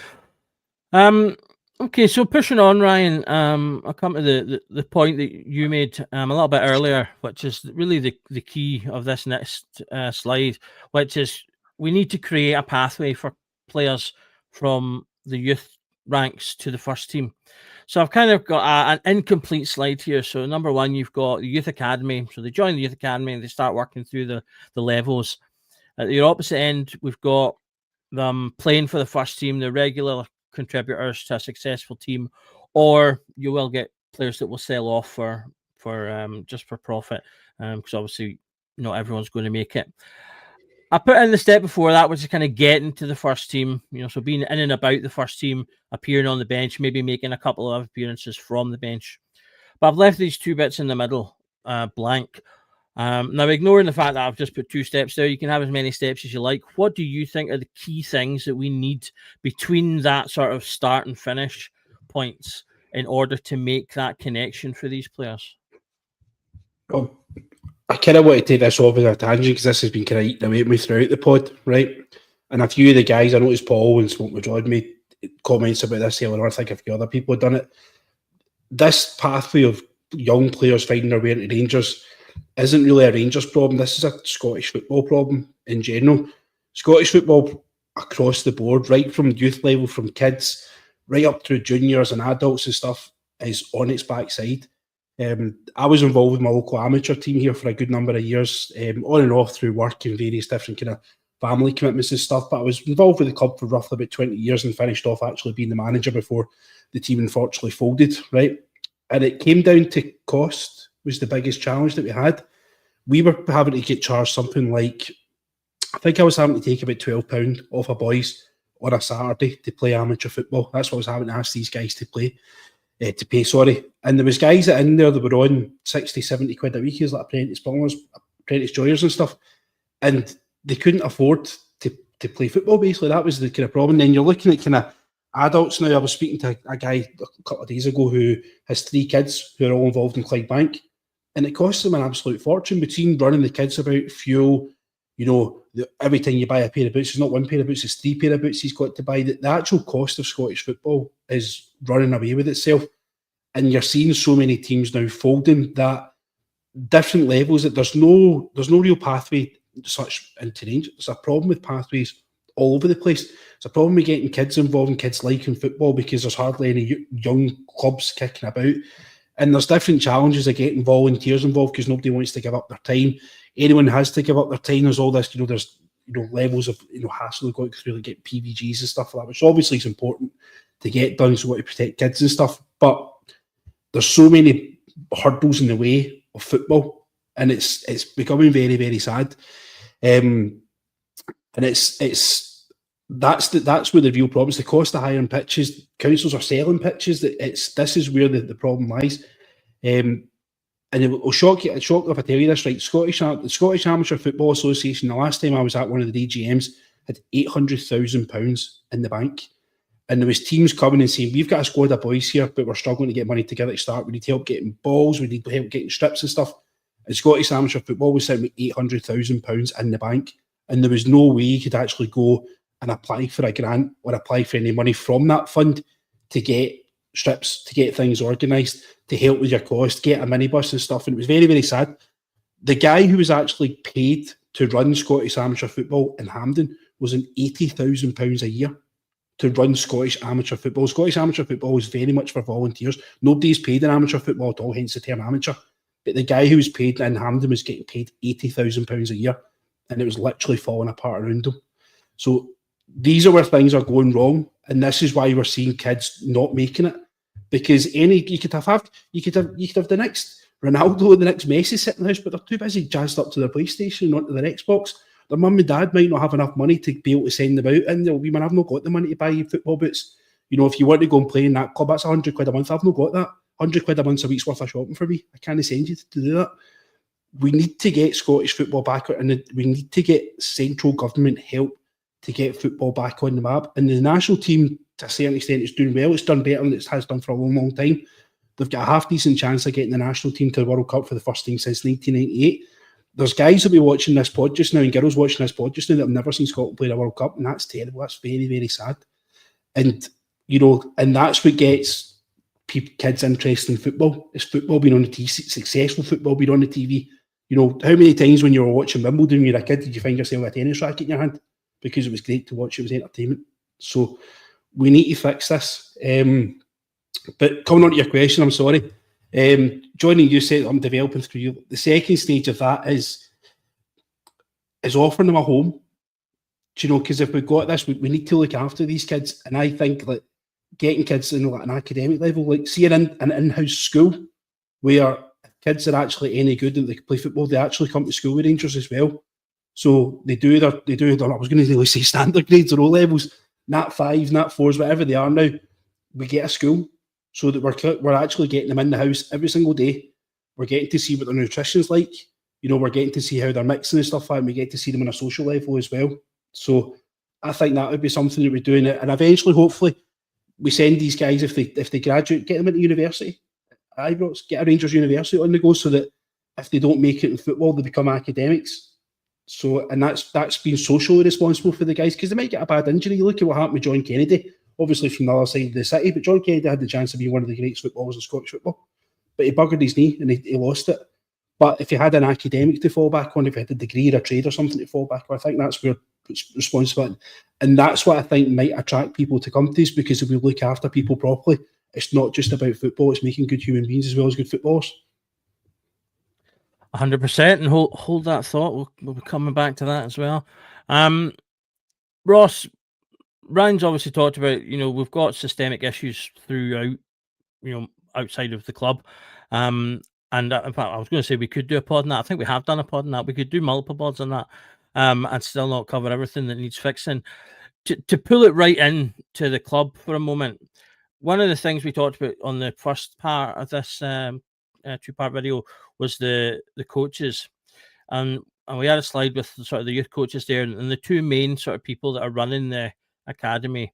Okay, so pushing on, Ryan. I'll come to the point that you made a little bit earlier, which is really the key of this next slide, which is we need to create a pathway for players from the youth ranks to the first team. So I've kind of got an incomplete slide here. So number one, you've got the youth academy. So they join the youth academy and they start working through the levels. At the opposite end, we've got them playing for the first team, the regular contributors to a successful team, or you will get players that will sell off for just for profit, because obviously not everyone's going to make it. I put in the step before that, which is kind of getting to the first team, so being in and about the first team, appearing on the bench, maybe making a couple of appearances from the bench. But I've left these two bits in the middle blank. Now, ignoring the fact that I've just put 2 steps there, you can have as many steps as you like. What do you think are the key things that we need between that sort of start and finish points in order to make that connection for these players? Well, I kind of want to take this off as a tangent because this has been kind of eating away at me throughout the pod, right? And a few of the guys, I noticed Paul and Smoke with John made comments about this earlier on. I think a few other people have done it. This pathway of young players finding their way into Rangers isn't really a Rangers problem. This is a Scottish football problem in general. Scottish football across the board, right from youth level, from kids, right up through juniors and adults and stuff, is on its backside. I was involved with my local amateur team here for a good number of years, on and off through work and various different kind of family commitments and stuff. But I was involved with the club for roughly about 20 years and finished off actually being the manager before the team unfortunately folded, right? And it came down to cost was the biggest challenge that we had. We were having to get charged something like, I think I was having to take about £12 off of boys on a Saturday to play amateur football. That's what I was having to ask these guys to pay. And there was guys that in there that were on 60, 70 quid a week as like apprentice ballers, apprentice joyers and stuff, and they couldn't afford to play football. Basically, that was the kind of problem. Then you're looking at kind of adults now. I was speaking to a guy a couple of days ago who has 3 kids who are all involved in Clydebank, and it costs them an absolute fortune between running the kids about, fuel, every time you buy a pair of boots, it's not 1 pair of boots, it's 3 pair of boots he's got to buy. The actual cost of Scottish football is running away with itself. And you're seeing so many teams now folding that different levels. That there's no real pathway such into Rangers. There's a problem with pathways all over the place. It's a problem with getting kids involved and kids liking football because there's hardly any young clubs kicking about. And there's different challenges of getting volunteers involved because nobody wants to give up their time. Anyone has to give up their time. There's all this, there's levels of hassle they've got to through, like get PVGs and stuff like that, which obviously is important to get done, so we want to protect kids and stuff. But there's so many hurdles in the way of football, and it's becoming very, very sad. And that's where the real problem is. The cost of hiring pitches. Councils are selling pitches. This is where the problem lies. And it will shock you if I tell you this, right? The Scottish Amateur Football Association, the last time I was at one of the DGMs, had £800,000 in the bank. And there was teams coming and saying, we've got a squad of boys here, but we're struggling to get money together to start. We need help getting balls. We need help getting strips and stuff. And Scottish Amateur Football was sitting with £800,000 in the bank. And there was no way you could actually go and apply for a grant or apply for any money from that fund to get strips, to get things organised, to help with your cost, get a minibus and stuff. And it was very, very sad. The guy who was actually paid to run Scottish Amateur Football in Hampden was on £80,000 a year to run Scottish Amateur Football. Scottish Amateur Football is very much for volunteers. Nobody's paid in amateur football at all, hence the term amateur. But the guy who was paid in Hampden was getting paid £80,000 a year, and it was literally falling apart around him. So these are where things are going wrong, and this is why we're seeing kids not making it. Because you could have the next Ronaldo, the next Messi sitting in the house, but they're too busy jazzed up to their PlayStation and onto their Xbox. Their mum and dad might not have enough money to be able to send them out, and we might have not got the money to buy football boots. If you want to go and play in that club, that's £100 a month. I've not got that. £100 a month's a week's worth of shopping for me. I can't send you to do that. We need to get Scottish football back, and we need to get central government help to get football back on the map. And the national team, to a certain extent, is doing well. It's done better than it has done for a long, long time. They've got a half-decent chance of getting the national team to the World Cup for the first time since 1998. There's guys that will be watching this pod just now and girls watching this pod just now that have never seen Scotland play the World Cup, and that's terrible. That's very, very sad. And, and that's what gets kids interested in football. It's football being on the TV, successful football being on the TV. How many times when you were watching Wimbledon when you were a kid did you find yourself with a tennis racket in your hand? Because it was great to watch, it was entertainment. So we need to fix this. But coming on to your question, I'm sorry. Joining you said I'm developing through you. The second stage of that is offering them a home. Because if we've got this, we need to look after these kids. And I think that getting kids in an academic level, like seeing an in-house school where kids are actually any good and they can play football, they actually come to school with Rangers as well. So they do their I was going to say standard grades or O levels, Nat 5s, Nat 4s, whatever they are now. We get a school so that we're actually getting them in the house every single day. We're getting to see what their nutrition's like. We're getting to see how they're mixing and stuff like that, and we get to see them on a social level as well. So I think that would be something that we're doing it. And eventually, hopefully, we send these guys, if they graduate, get them into university. Ibrox, get a Rangers University on the go so that if they don't make it in football, they become academics. So, and that's been socially responsible for the guys because they might get a bad injury. You look at what happened with John Kennedy, obviously from the other side of the city, but John Kennedy had the chance of being one of the greatest footballers in Scottish football. But he buggered his knee and he lost it. But if he had an academic to fall back on, if he had a degree or a trade or something to fall back on, I think that's where it's responsible. And that's what I think might attract people to come to this, because if we look after people properly, it's not just about football, it's making good human beings as well as good footballers. 100%, and hold that thought. We'll be coming back to that as well. Ross, Ryan's obviously talked about, we've got systemic issues throughout, outside of the club. And in fact, I was going to say we could do a pod on that. I think we have done a pod on that. We could do multiple pods on that and still not cover everything that needs fixing. To pull it right in to the club for a moment, one of the things we talked about on the first part of this two-part video was the coaches, and we had a slide with sort of the youth coaches there, and the two main sort of people that are running the academy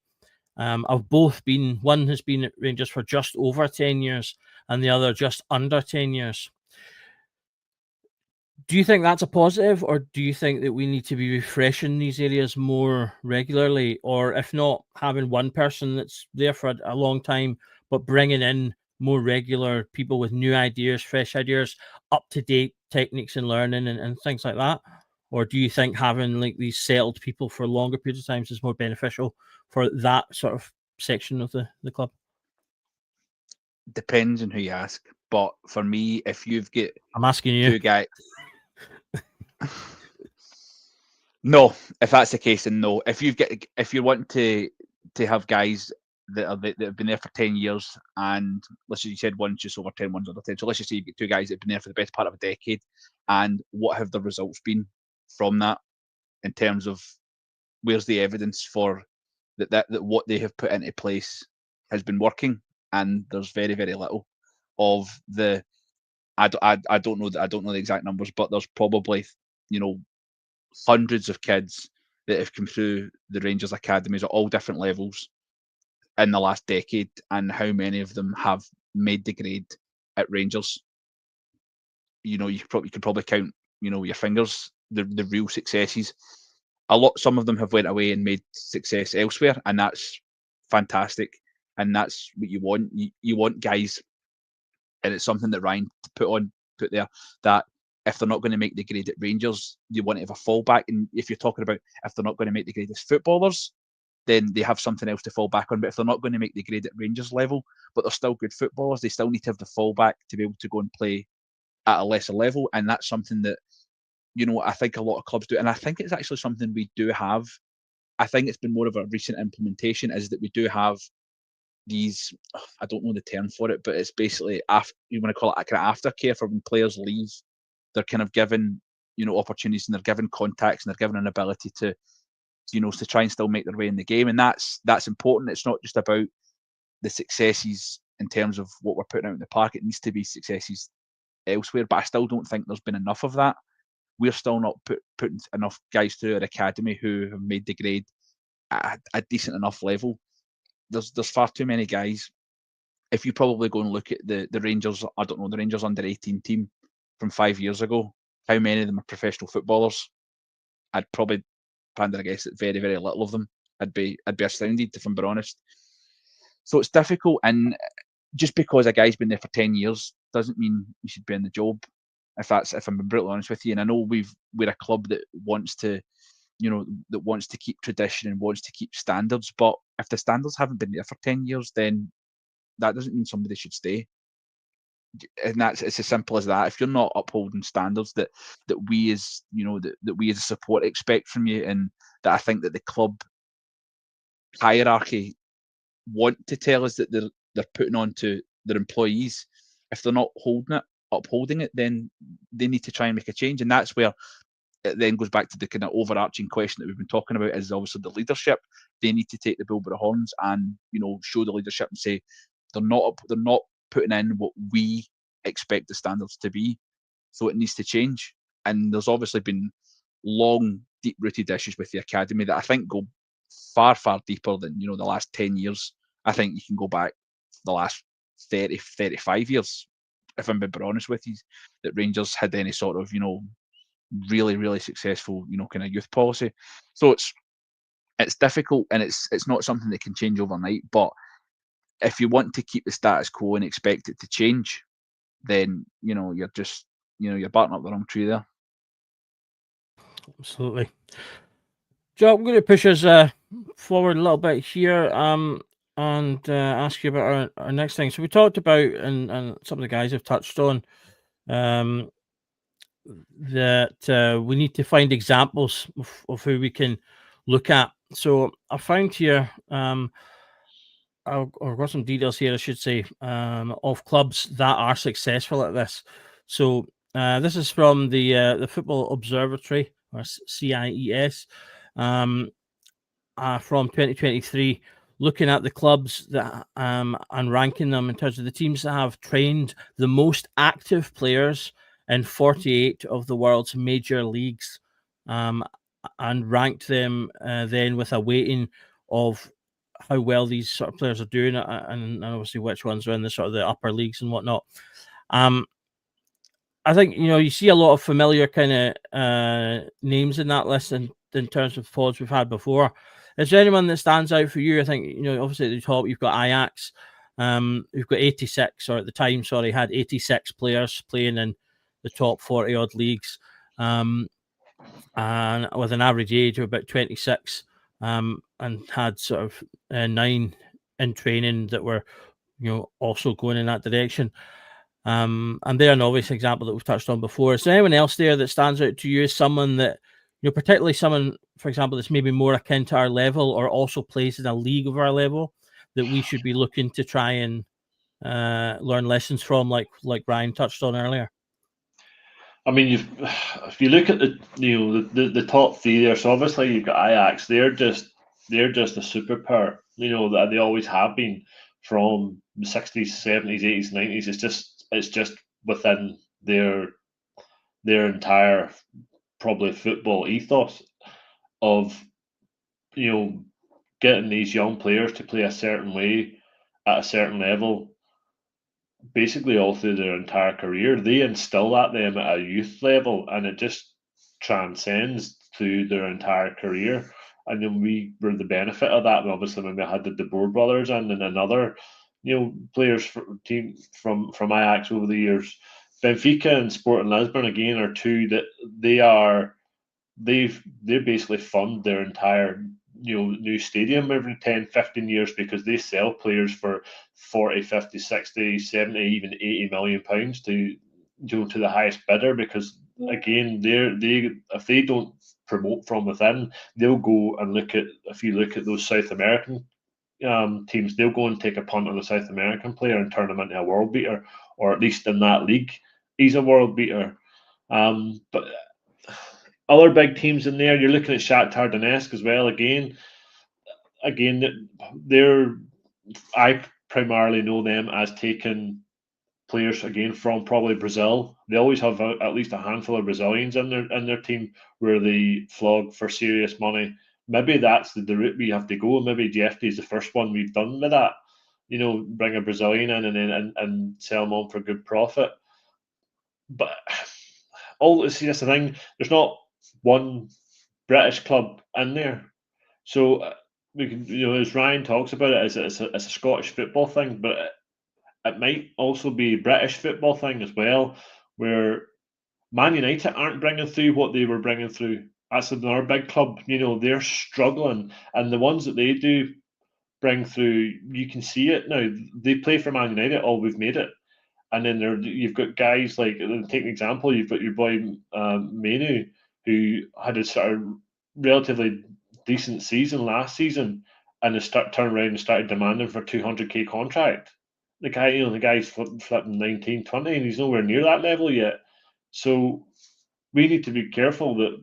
have both been, one has been at Rangers for just over 10 years and the other just under 10 years. Do you think that's a positive, or do you think that we need to be refreshing these areas more regularly, or if not, having one person that's there for a long time but bringing in more regular people with new ideas, fresh ideas, up to date techniques and learning and things like that? Or do you think having like these settled people for longer periods of times is more beneficial for that sort of section of the club? Depends on who you ask. But for me, if you've got I'm asking you. 2 guys, no. If that's the case, then no. If you want to have guys that have been there for 10 years, and let's say you said one's just over 10, one's under 10. So let's just say you get 2 guys that have been there for the best part of a decade, and what have the results been from that in terms of where's the evidence for that what they have put into place has been working? And there's very, very little of the. I don't know the exact numbers, but there's probably hundreds of kids that have come through the Rangers academies at all different levels in the last decade, and how many of them have made the grade at Rangers? You could probably count your fingers the real successes. Some of them have went away and made success elsewhere, and that's fantastic. And that's what you want. You want guys, and it's something that Ryan put there, that if they're not going to make the grade at Rangers, you want to have a fallback. And if you're talking about if they're not going to make the grade as footballers, then they have something else to fall back on. But if they're not going to make the grade at Rangers level, but they're still good footballers, they still need to have the fallback to be able to go and play at a lesser level. And that's something that, I think a lot of clubs do. And I think it's actually something we do have. I think it's been more of a recent implementation, is that we do have these, I don't know the term for it, but it's basically, you want to call it kind of aftercare for when players leave. They're kind of given, opportunities, and they're given contacts, and they're given an ability to try and still make their way in the game. And that's important. It's not just about the successes in terms of what we're putting out in the park. It needs to be successes elsewhere, but I still don't think there's been enough of that. We're still not putting enough guys through our academy who have made the grade at a decent enough level. There's far too many guys. If you probably go and look at the Rangers, I don't know, the Rangers under 18 team from 5 years ago, how many of them are professional footballers? I'd probably pander a guess that very, very little of them. I'd be astounded, if I'm being honest. So it's difficult, and just because a guy's been there for 10 years doesn't mean you should be in the job. If I'm being brutally honest with you, and I know we're a club that wants to, that wants to keep tradition and wants to keep standards, but if the standards haven't been there for 10 years, then that doesn't mean somebody should stay. And it's as simple as that. If you're not upholding standards that we as that we as a support expect from you, and that I think that the club hierarchy want to tell us that they're putting on to their employees, if they're not upholding it, then they need to try and make a change. And that's where it then goes back to the kind of overarching question that we've been talking about, is obviously the leadership. They need to take the bull by the horns and show the leadership and say they're not putting in what we expect the standards to be, so it needs to change. And there's obviously been long, deep-rooted issues with the academy that I think go far, far deeper than the last 10 years. I think you can go back the last 30, 35 years, if I'm being honest with you, that Rangers had any sort of really, really successful kind of youth policy. So it's difficult, and it's not something that can change overnight. But if you want to keep the status quo and expect it to change, then you're just you're barking up the wrong tree there. Absolutely. Joe, I'm going to push us forward a little bit here and ask you about our next thing. So we talked about, and some of the guys have touched on, that we need to find examples of who we can look at. So I found here, I've got some details here, I should say, of clubs that are successful at this. So this is from the Football Observatory, or CIES, from 2023, looking at the clubs that and ranking them in terms of the teams that have trained the most active players in 48 of the world's major leagues, and ranked them then with a weighting of how well these sort of players are doing, and obviously which ones are in the sort of the upper leagues and whatnot. I think you see a lot of familiar kind of names in that list in terms of pods we've had before. Is there anyone that stands out for you? I think obviously at the top you've got Ajax. We've got 86, or at the time, sorry, had 86 players playing in the top 40 odd leagues, and with an average age of about 26, and had sort of 9 in training that were, also going in that direction. And they're an obvious example that we've touched on before. Is there anyone else there that stands out to you as someone that, particularly someone, for example, that's maybe more akin to our level or also plays in a league of our level, that we should be looking to try and learn lessons from, like Ryan touched on earlier? I mean, if you look at the top 3 there, so obviously you've got Ajax. They're just a superpower. That they always have been from the 60s, 70s, 80s, 90s. It's just within their entire probably football ethos of getting these young players to play a certain way at a certain level, basically all through their entire career. They instill that them at a youth level, and it just transcends through their entire career. And then we were the benefit of that. And obviously, when we had the De Boer brothers and another, players from Ajax over the years, Benfica and Sporting Lisbon again are two that they basically fund their entire new stadium every 10, 15 years, because they sell players for 40, 50, 60, 70, even 80 million pounds to the highest bidder, because again, if they don't promote from within, they'll go and if you look at those South American teams, they'll go and take a punt on a South American player and turn him into a world beater, or at least in that league he's a world beater. But other big teams in there, you're looking at Shakhtar Donetsk as well. Again, I primarily know them as taking players again from probably Brazil. They always have at least a handful of Brazilians in their team where they flog for serious money. Maybe that's the route we have to go. Maybe Jeffrey is the first one we've done with that. Bring a Brazilian in and sell them on for good profit. But that's the thing. There's not one British club in there, so we can, as Ryan talks about it, it's a Scottish football thing, but it might also be a British football thing as well, where Man United aren't bringing through what they were bringing through. That's another big club. They're struggling, and the ones that they do bring through, you can see it now. They play for Man United. Oh, we've made it. And then you've got guys like, take an example, you've got your boy Manu, who had a sort of relatively decent season last season, and has turned around and started demanding for $200K contract. The guy's flipping 19, 20, and he's nowhere near that level yet. So we need to be careful that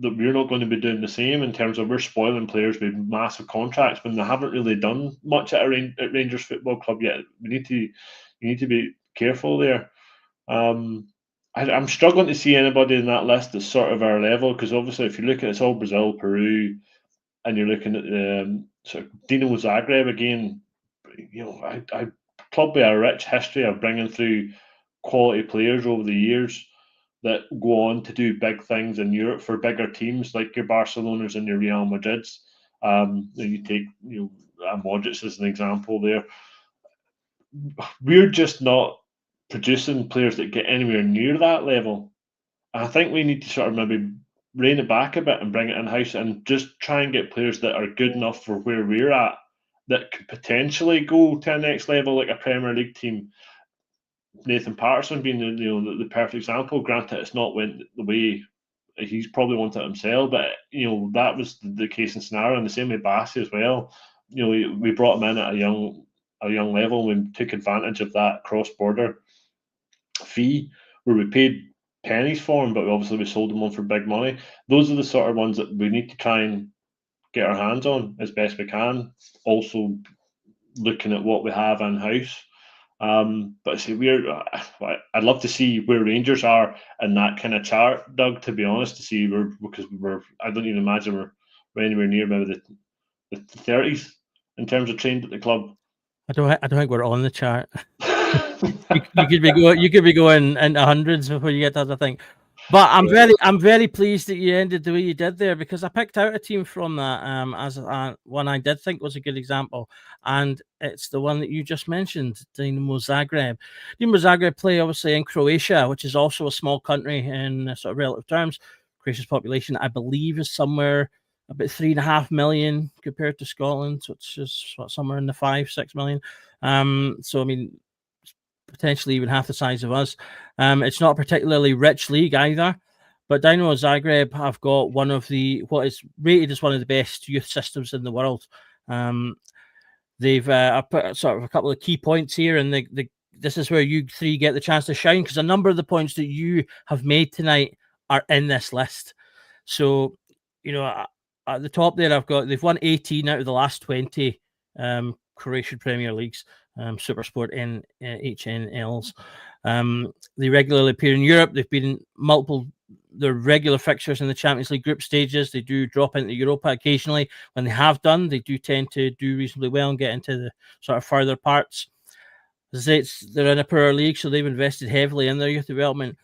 we're not going to be doing the same in terms of we're spoiling players with massive contracts when they haven't really done much at Rangers Football Club yet. You need to be careful there. I'm struggling to see anybody in that list that's sort of our level, because obviously if you look at it's all Brazil, Peru, and you're looking at sort of Dinamo Zagreb again, a club with a rich history of bringing through quality players over the years that go on to do big things in Europe for bigger teams like your Barcelonas and your Real Madrids. You take Modric as an example there. We're just not producing players that get anywhere near that level. And I think we need to sort of maybe rein it back a bit and bring it in-house and just try and get players that are good enough for where we're at, that could potentially go to the next level, like a Premier League team. Nathan Patterson being the perfect example. Granted, it's not went the way he's probably wanted it himself, but that was the case and scenario. And the same with Bassi as well. We brought him in at a young level. We took advantage of that cross-border fee where we paid pennies for him, but we sold him on for big money. Those are the sort of ones that we need to try and get our hands on as best we can. Also, looking at what we have in house. But see, I'd love to see where Rangers are in that kind of chart, Doug. To be honest, to see because I don't even imagine we're anywhere near maybe the 30s in terms of trained at the club. I don't think we're on the chart. you could be going into hundreds before you get to that thing. But I'm very pleased that you ended the way you did there, because I picked out a team from that as one I did think was a good example, and it's the one that you just mentioned, Dinamo Zagreb. Dinamo Zagreb play obviously in Croatia, which is also a small country in sort of relative terms. Croatia's population, I believe, is somewhere about 3.5 million compared to Scotland, which is somewhere in the 5-6 million. So I mean, potentially even half the size of us. It's not a particularly rich league either, but Dinamo Zagreb have got one of what is rated as one of the best youth systems in the world. They've I put sort of a couple of key points here, and this is where you three get the chance to shine, because a number of the points that you have made tonight are in this list. So, you know, at the top there, they've won 18 out of the last 20 Croatian Premier Leagues. Super Sport and HNLs. They regularly appear in Europe. They've been their regular fixtures in the Champions League group stages. They do drop into Europa occasionally. When they have done, they do tend to do reasonably well and get into the sort of further parts. As I say, they're in a poorer league, so they've invested heavily in their youth development.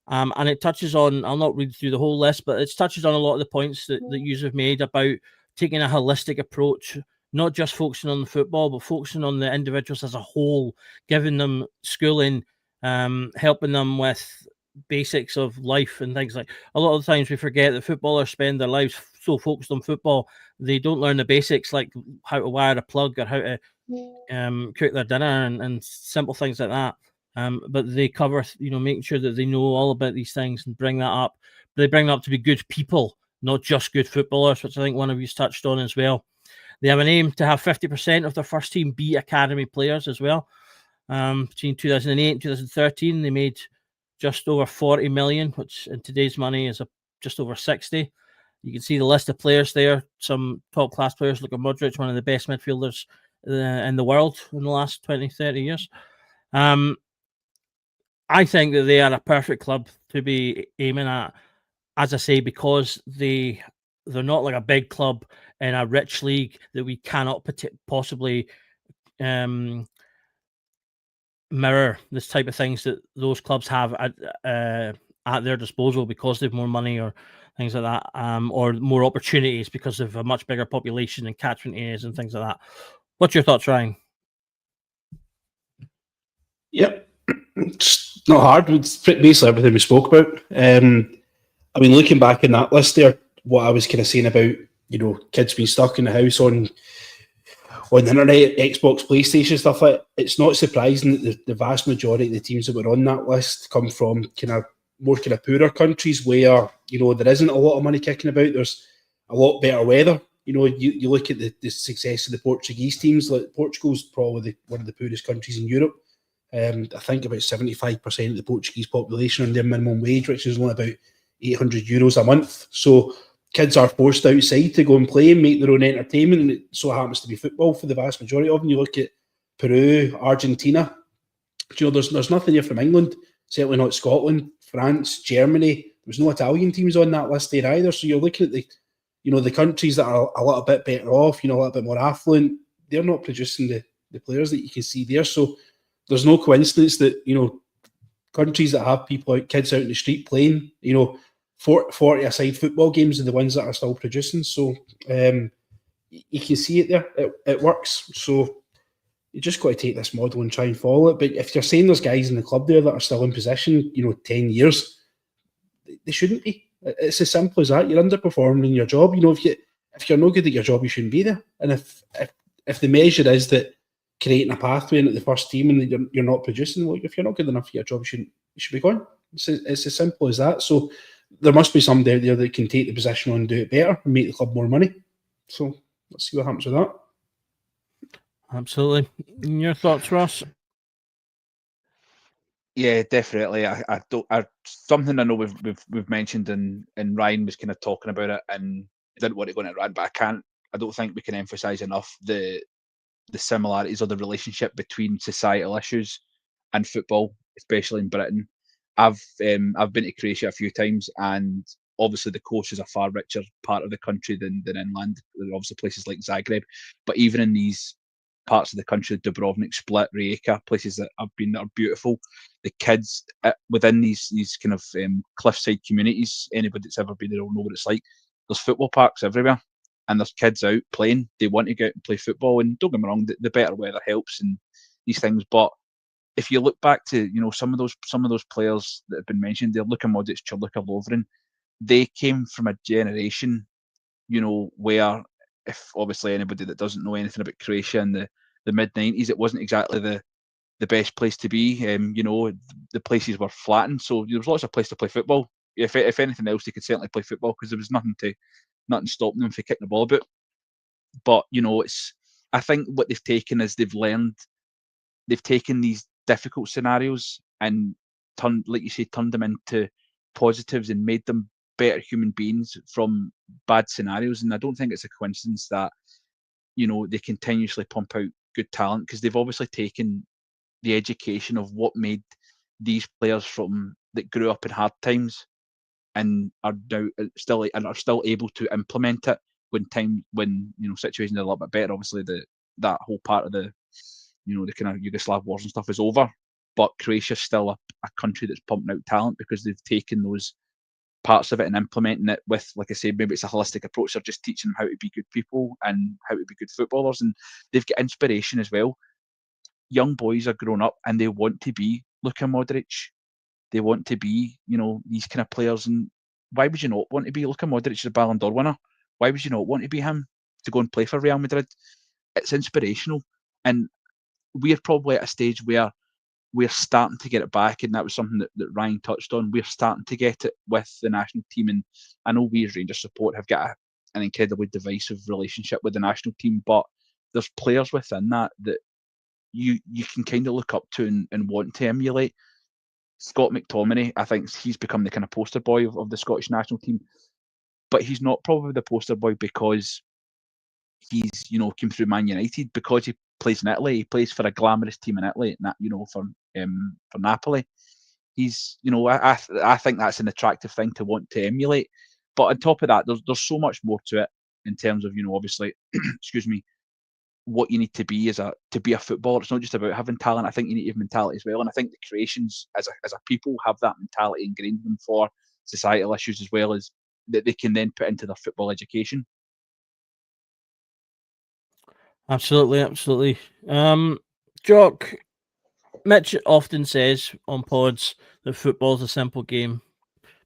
And it touches on, I'll not read through the whole list, but it touches on a lot of the points that you have made about taking a holistic approach, not just focusing on the football, but focusing on the individuals as a whole, giving them schooling, helping them with basics of life and things like. A lot of the times we forget that footballers spend their lives so focused on football, they don't learn the basics like how to wire a plug or how to cook their dinner and simple things like that. But they cover, making sure that they know all about these things and bring that up. But they bring them up to be good people, not just good footballers, which I think one of you touched on as well. They have an aim to have 50% of their first team be academy players as well. Between 2008 and 2013, they made just over 40 million, which in today's money is just over 60. You can see the list of players there. Some top-class players. Look at Modric, one of the best midfielders in the world in the last 20, 30 years. I think that they are a perfect club to be aiming at, as I say, because they're not like a big club in a rich league that we cannot possibly mirror this type of things that those clubs have at their disposal, because they've more money or things like that, or more opportunities because of a much bigger population and catchment areas and things like that. What's your thoughts, Ryan? Yep, it's not hard. It's basically everything we spoke about. I mean, looking back in that list there, what I was kind of saying about, kids being stuck in the house on the internet, Xbox, PlayStation, stuff like that, it's not surprising that the vast majority of the teams that were on that list come from more poorer countries where, there isn't a lot of money kicking about. There's a lot better weather. You look at the success of the Portuguese teams. Like Portugal's probably one of the poorest countries in Europe. I think about 75% of the Portuguese population on their minimum wage, which is only about €800 a month. So kids are forced outside to go and play and make their own entertainment, and it so happens to be football for the vast majority of them. You look at Peru, Argentina, there's nothing here from England, certainly not Scotland, France, Germany. There's no Italian teams on that list there either. So you're looking at the countries that are a little bit better off, a little bit more affluent. They're not producing the players that you can see there. So there's no coincidence that, countries that have kids out in the street playing, 40-a-side football games are the ones that are still producing. So you can see it there. It works. So you just got to take this model and try and follow it. But if you're saying there's guys in the club there that are still in position, 10 years, they shouldn't be. It's as simple as that. You're underperforming in your job. If you're no good at your job, you shouldn't be there. And if the measure is that creating a pathway into the first team and you're not producing, well, if you're not good enough for your job, you should be gone. It's as simple as that. So there must be somebody out there that can take the position on and do it better and make the club more money. So let's see what happens with that. Absolutely. Your thoughts, Ross? Yeah, definitely. I something I know we've mentioned, and Ryan was kind of talking about it, and I didn't want to go into rant, but I don't think we can emphasize enough the similarities or the relationship between societal issues and football, especially in Britain. I've been to Croatia a few times, and obviously the coast is a far richer part of the country than inland. There are obviously places like Zagreb, but even in these parts of the country, Dubrovnik, Split, Rijeka, places that I've been that are beautiful. The kids within these kind of cliffside communities, anybody that's ever been there will know what it's like. There's football parks everywhere, and there's kids out playing. They want to go out and play football, and don't get me wrong, the better weather helps and these things. But if you look back to some of those players that have been mentioned there, Luka Modric, Luka Lovren, they came from a generation, where, if obviously anybody that doesn't know anything about Croatia in the mid-90s, it wasn't exactly the best place to be. The places were flattened, so there was lots of places to play football. If anything else, they could certainly play football because there was nothing stopping them from kicking the ball about. But I think what they've taken is they've taken these difficult scenarios and turned them into positives and made them better human beings from bad scenarios. And I don't think it's a coincidence that they continuously pump out good talent, because they've obviously taken the education of what made these players that grew up in hard times and are now still able to implement it when situations are a little bit better. Obviously, that whole part of the the kind of Yugoslav wars and stuff is over, but Croatia's still a country that's pumping out talent because they've taken those parts of it and implementing it with, like I say, maybe it's a holistic approach. They're just teaching them how to be good people and how to be good footballers, and they've got inspiration as well. Young boys are growing up and they want to be Luka Modric. They want to be, these kind of players. And why would you not want to be Luka Modric, a Ballon d'Or winner? Why would you not want to be him to go and play for Real Madrid? It's inspirational. And we're probably at a stage where we're starting to get it back, and that was something that Ryan touched on. We're starting to get it with the national team, and I know we as Rangers support have got an incredibly divisive relationship with the national team, but there's players within that you can kind of look up to and want to emulate. Scott McTominay, I think he's become the kind of poster boy of the Scottish national team, but he's not probably the poster boy because he's came through Man United, because he plays in Italy. He plays for a glamorous team in Italy, for Napoli. He's I think that's an attractive thing to want to emulate. But on top of that, there's so much more to it in terms of obviously excuse me, what you need to be to be a footballer. It's not just about having talent. I think you need to have mentality as well. And I think the Croatians as a people have that mentality ingrained in them for societal issues as well as that they can then put into their football education. Absolutely. Jock, Mitch often says on pods that football's a simple game.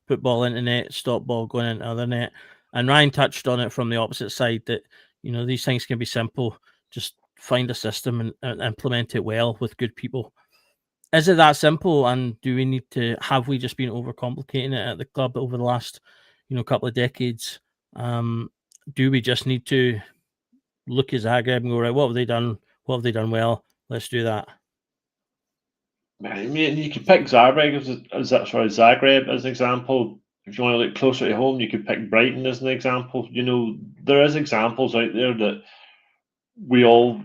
Football internet, stop ball going into other net. And Ryan touched on it from the opposite side that, these things can be simple. Just find a system and implement it well with good people. Is it that simple? And have we just been overcomplicating it at the club over the last, couple of decades? Do we just need to look at Zagreb and go, right, what have they done? What have they done well? Let's do that. I mean, you could pick Zagreb as an example. If you want to look closer to home, you could pick Brighton as an example. There is examples out there that we all,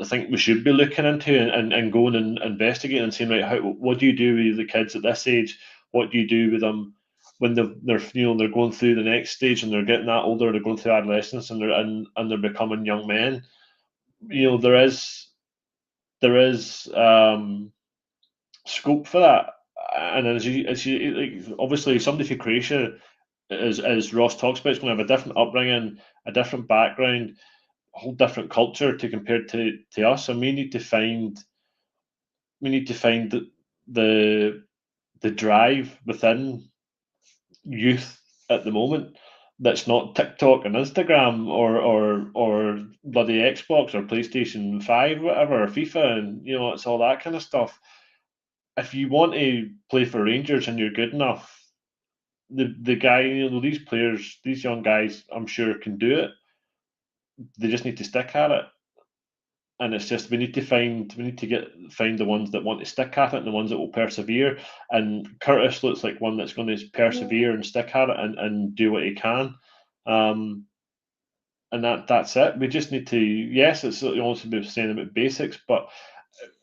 I think we should be looking into and going and investigating and saying, right, what do you do with the kids at this age? What do you do with them when they're going through the next stage and they're getting that older, they're going through adolescence and they're becoming young men? There is scope for that. And as you like, obviously somebody from Croatia, as Ross talks about, is going to have a different upbringing, a different background, a whole different culture to compare to us, and we need to find the drive within youth at the moment that's not TikTok and Instagram or bloody Xbox or PlayStation 5, whatever, or FIFA, and it's all that kind of stuff. If you want to play for Rangers and you're good enough, the guy, these players, these young guys, I'm sure can do it. They just need to stick at it, and it's just we need to find the ones that want to stick at it and the ones that will persevere. And Curtis looks like one that's going to persevere and stick at it and do what he can. And that's it. We just need to. Yes, it's also about saying about basics, but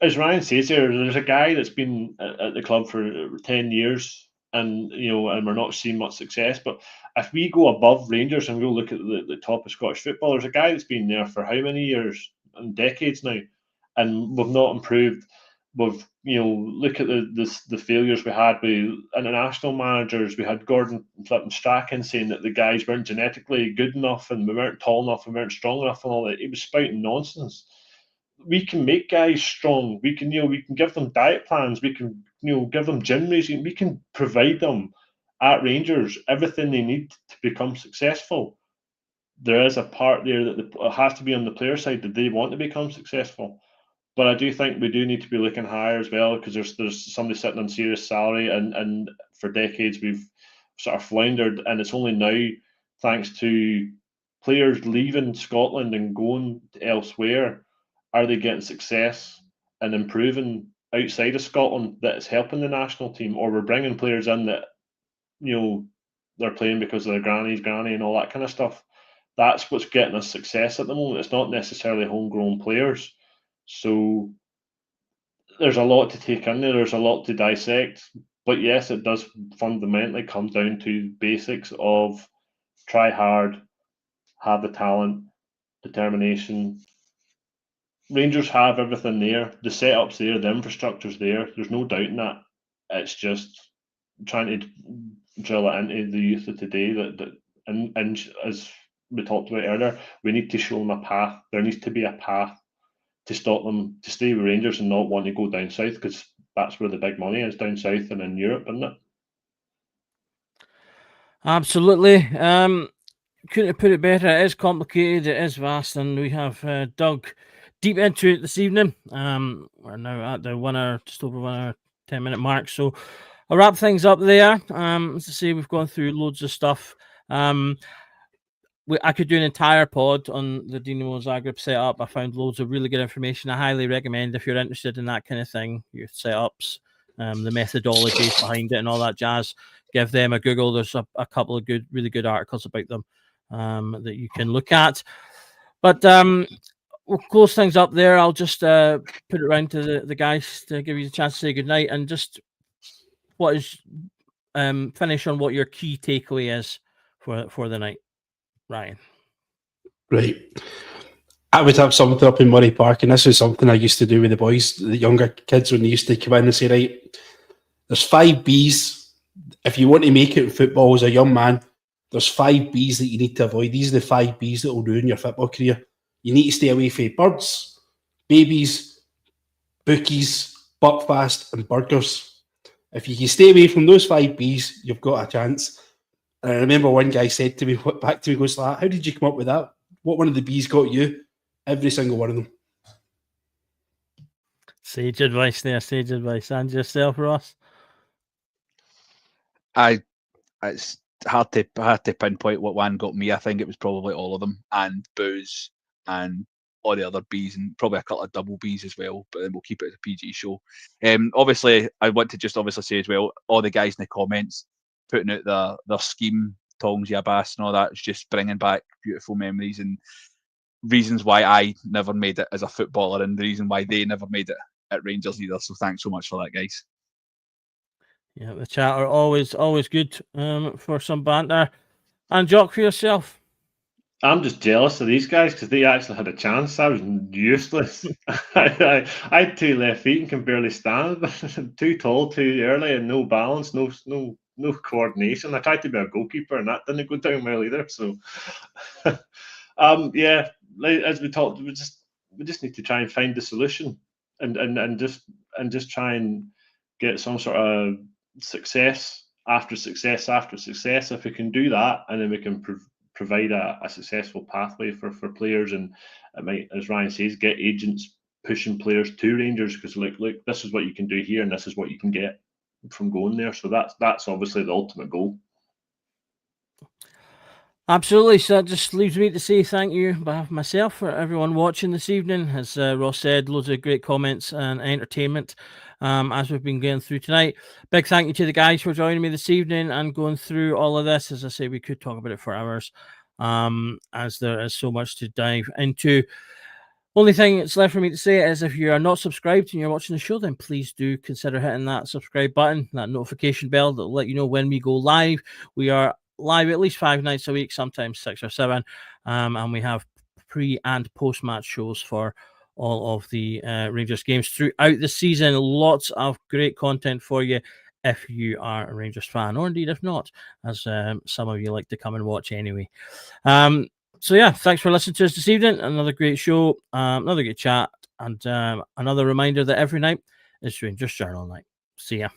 as Ryan says here, there's a guy that's been at the club for 10 years, and and we're not seeing much success. But if we go above Rangers and we'll look at the top of Scottish football, there's a guy that's been there for how many years? in decades now, and we've not improved. We've, look at the failures we had with international managers. We had Gordon flipping Strachan saying that the guys weren't genetically good enough and we weren't tall enough and we weren't strong enough and all that. He was spouting nonsense. We can make guys strong. We can give them diet plans. We can, give them gym regime. We can provide them at Rangers everything they need to become successful. There is a part there that it has to be on the player side that they want to become successful. But I do think we do need to be looking higher as well, because there's somebody sitting on serious salary, and for decades we've sort of floundered, and it's only now, thanks to players leaving Scotland and going elsewhere, are they getting success and improving outside of Scotland that is helping the national team, or we're bringing players in that they're playing because of their granny's granny and all that kind of stuff. That's what's getting us success at the moment. It's not necessarily homegrown players. So there's a lot to take in there. There's a lot to dissect. But yes, it does fundamentally come down to basics of try hard, have the talent, determination. Rangers have everything there. The setup's there. The infrastructure's there. There's no doubt in that. It's just trying to drill it into the youth of today. And as we talked about earlier, we need to show them a path. There needs to be a path to stop them to stay with Rangers and not want to go down south, because that's where the big money is, down south and in Europe, isn't it? Absolutely. Couldn't have put it better. It is complicated, it is vast, and we have dug deep into it this evening. We're now at the just over 1 hour, 10-minute mark. So I'll wrap things up there. As I say, we've gone through loads of stuff. I could do an entire pod on the Dinamo Zagreb setup. I found loads of really good information. I highly recommend, if you're interested in that kind of thing, youth setups, the methodologies behind it and all that jazz, give them a Google. There's a couple of really good articles about them that you can look at. But we'll close things up there. I'll just put it around to the guys to give you a chance to say goodnight, and just finish on what your key takeaway is for the night. Ryan. Right. I would have something up in Murray Park, and this is something I used to do with the boys, the younger kids, when they used to come in and say, right, there's 5 Bs. If you want to make it in football as a young man, there's 5 Bs that you need to avoid. These are the 5 Bs that will ruin your football career. You need to stay away from birds, babies, bookies, buckfast, and burgers. If you can stay away from those 5 Bs, you've got a chance. And I remember one guy said to me, goes, how did you come up with that? What one of the Bs got you? Every single one of them. Sage advice there, sage advice. And yourself, Ross? It's hard to pinpoint what one got me. I think it was probably all of them, and booze and all the other Bs, and probably a couple of double Bs as well, but then we'll keep it as a PG show. Obviously, I want to just say as well, all the guys in the comments putting out their scheme, Tongs, Yabas and all that, is just bringing back beautiful memories and reasons why I never made it as a footballer, and the reason why they never made it at Rangers either. So thanks so much for that, guys. Yeah, the chat are always good for some banter. And Jock, for yourself? I'm just jealous of these guys because they actually had a chance. I was useless. I had 2 left feet and can barely stand. Too tall, too early, and no balance, no coordination. I tried to be a goalkeeper, and that didn't go down well either. So, yeah, as we talked, we just need to try and find the solution, and just try and get some sort of success after success after success. If we can do that, and then we can provide a successful pathway for players, and it might, as Ryan says, get agents pushing players to Rangers, because look, this is what you can do here, and this is what you can get from going there. So that's obviously the ultimate goal. Absolutely. So that just leaves me to say thank you on behalf of myself for everyone watching this evening. As Ross said, loads of great comments and entertainment as we've been going through tonight. Big thank you to the guys for joining me this evening and going through all of this. As I say, we could talk about it for hours, as there is so much to dive into. Only thing that's left for me to say is, if you are not subscribed and you're watching the show, then please do consider hitting that subscribe button, that notification bell that will let you know when we go live. We are live at least 5 nights a week, sometimes 6 or 7, and we have pre and post match shows for all of the Rangers games throughout the season. Lots of great content for you if you are a Rangers fan, or indeed if not, as some of you like to come and watch anyway. So yeah, thanks for listening to us this evening. Another great show, another good chat, and another reminder that every night is Rangers Journal night. See ya.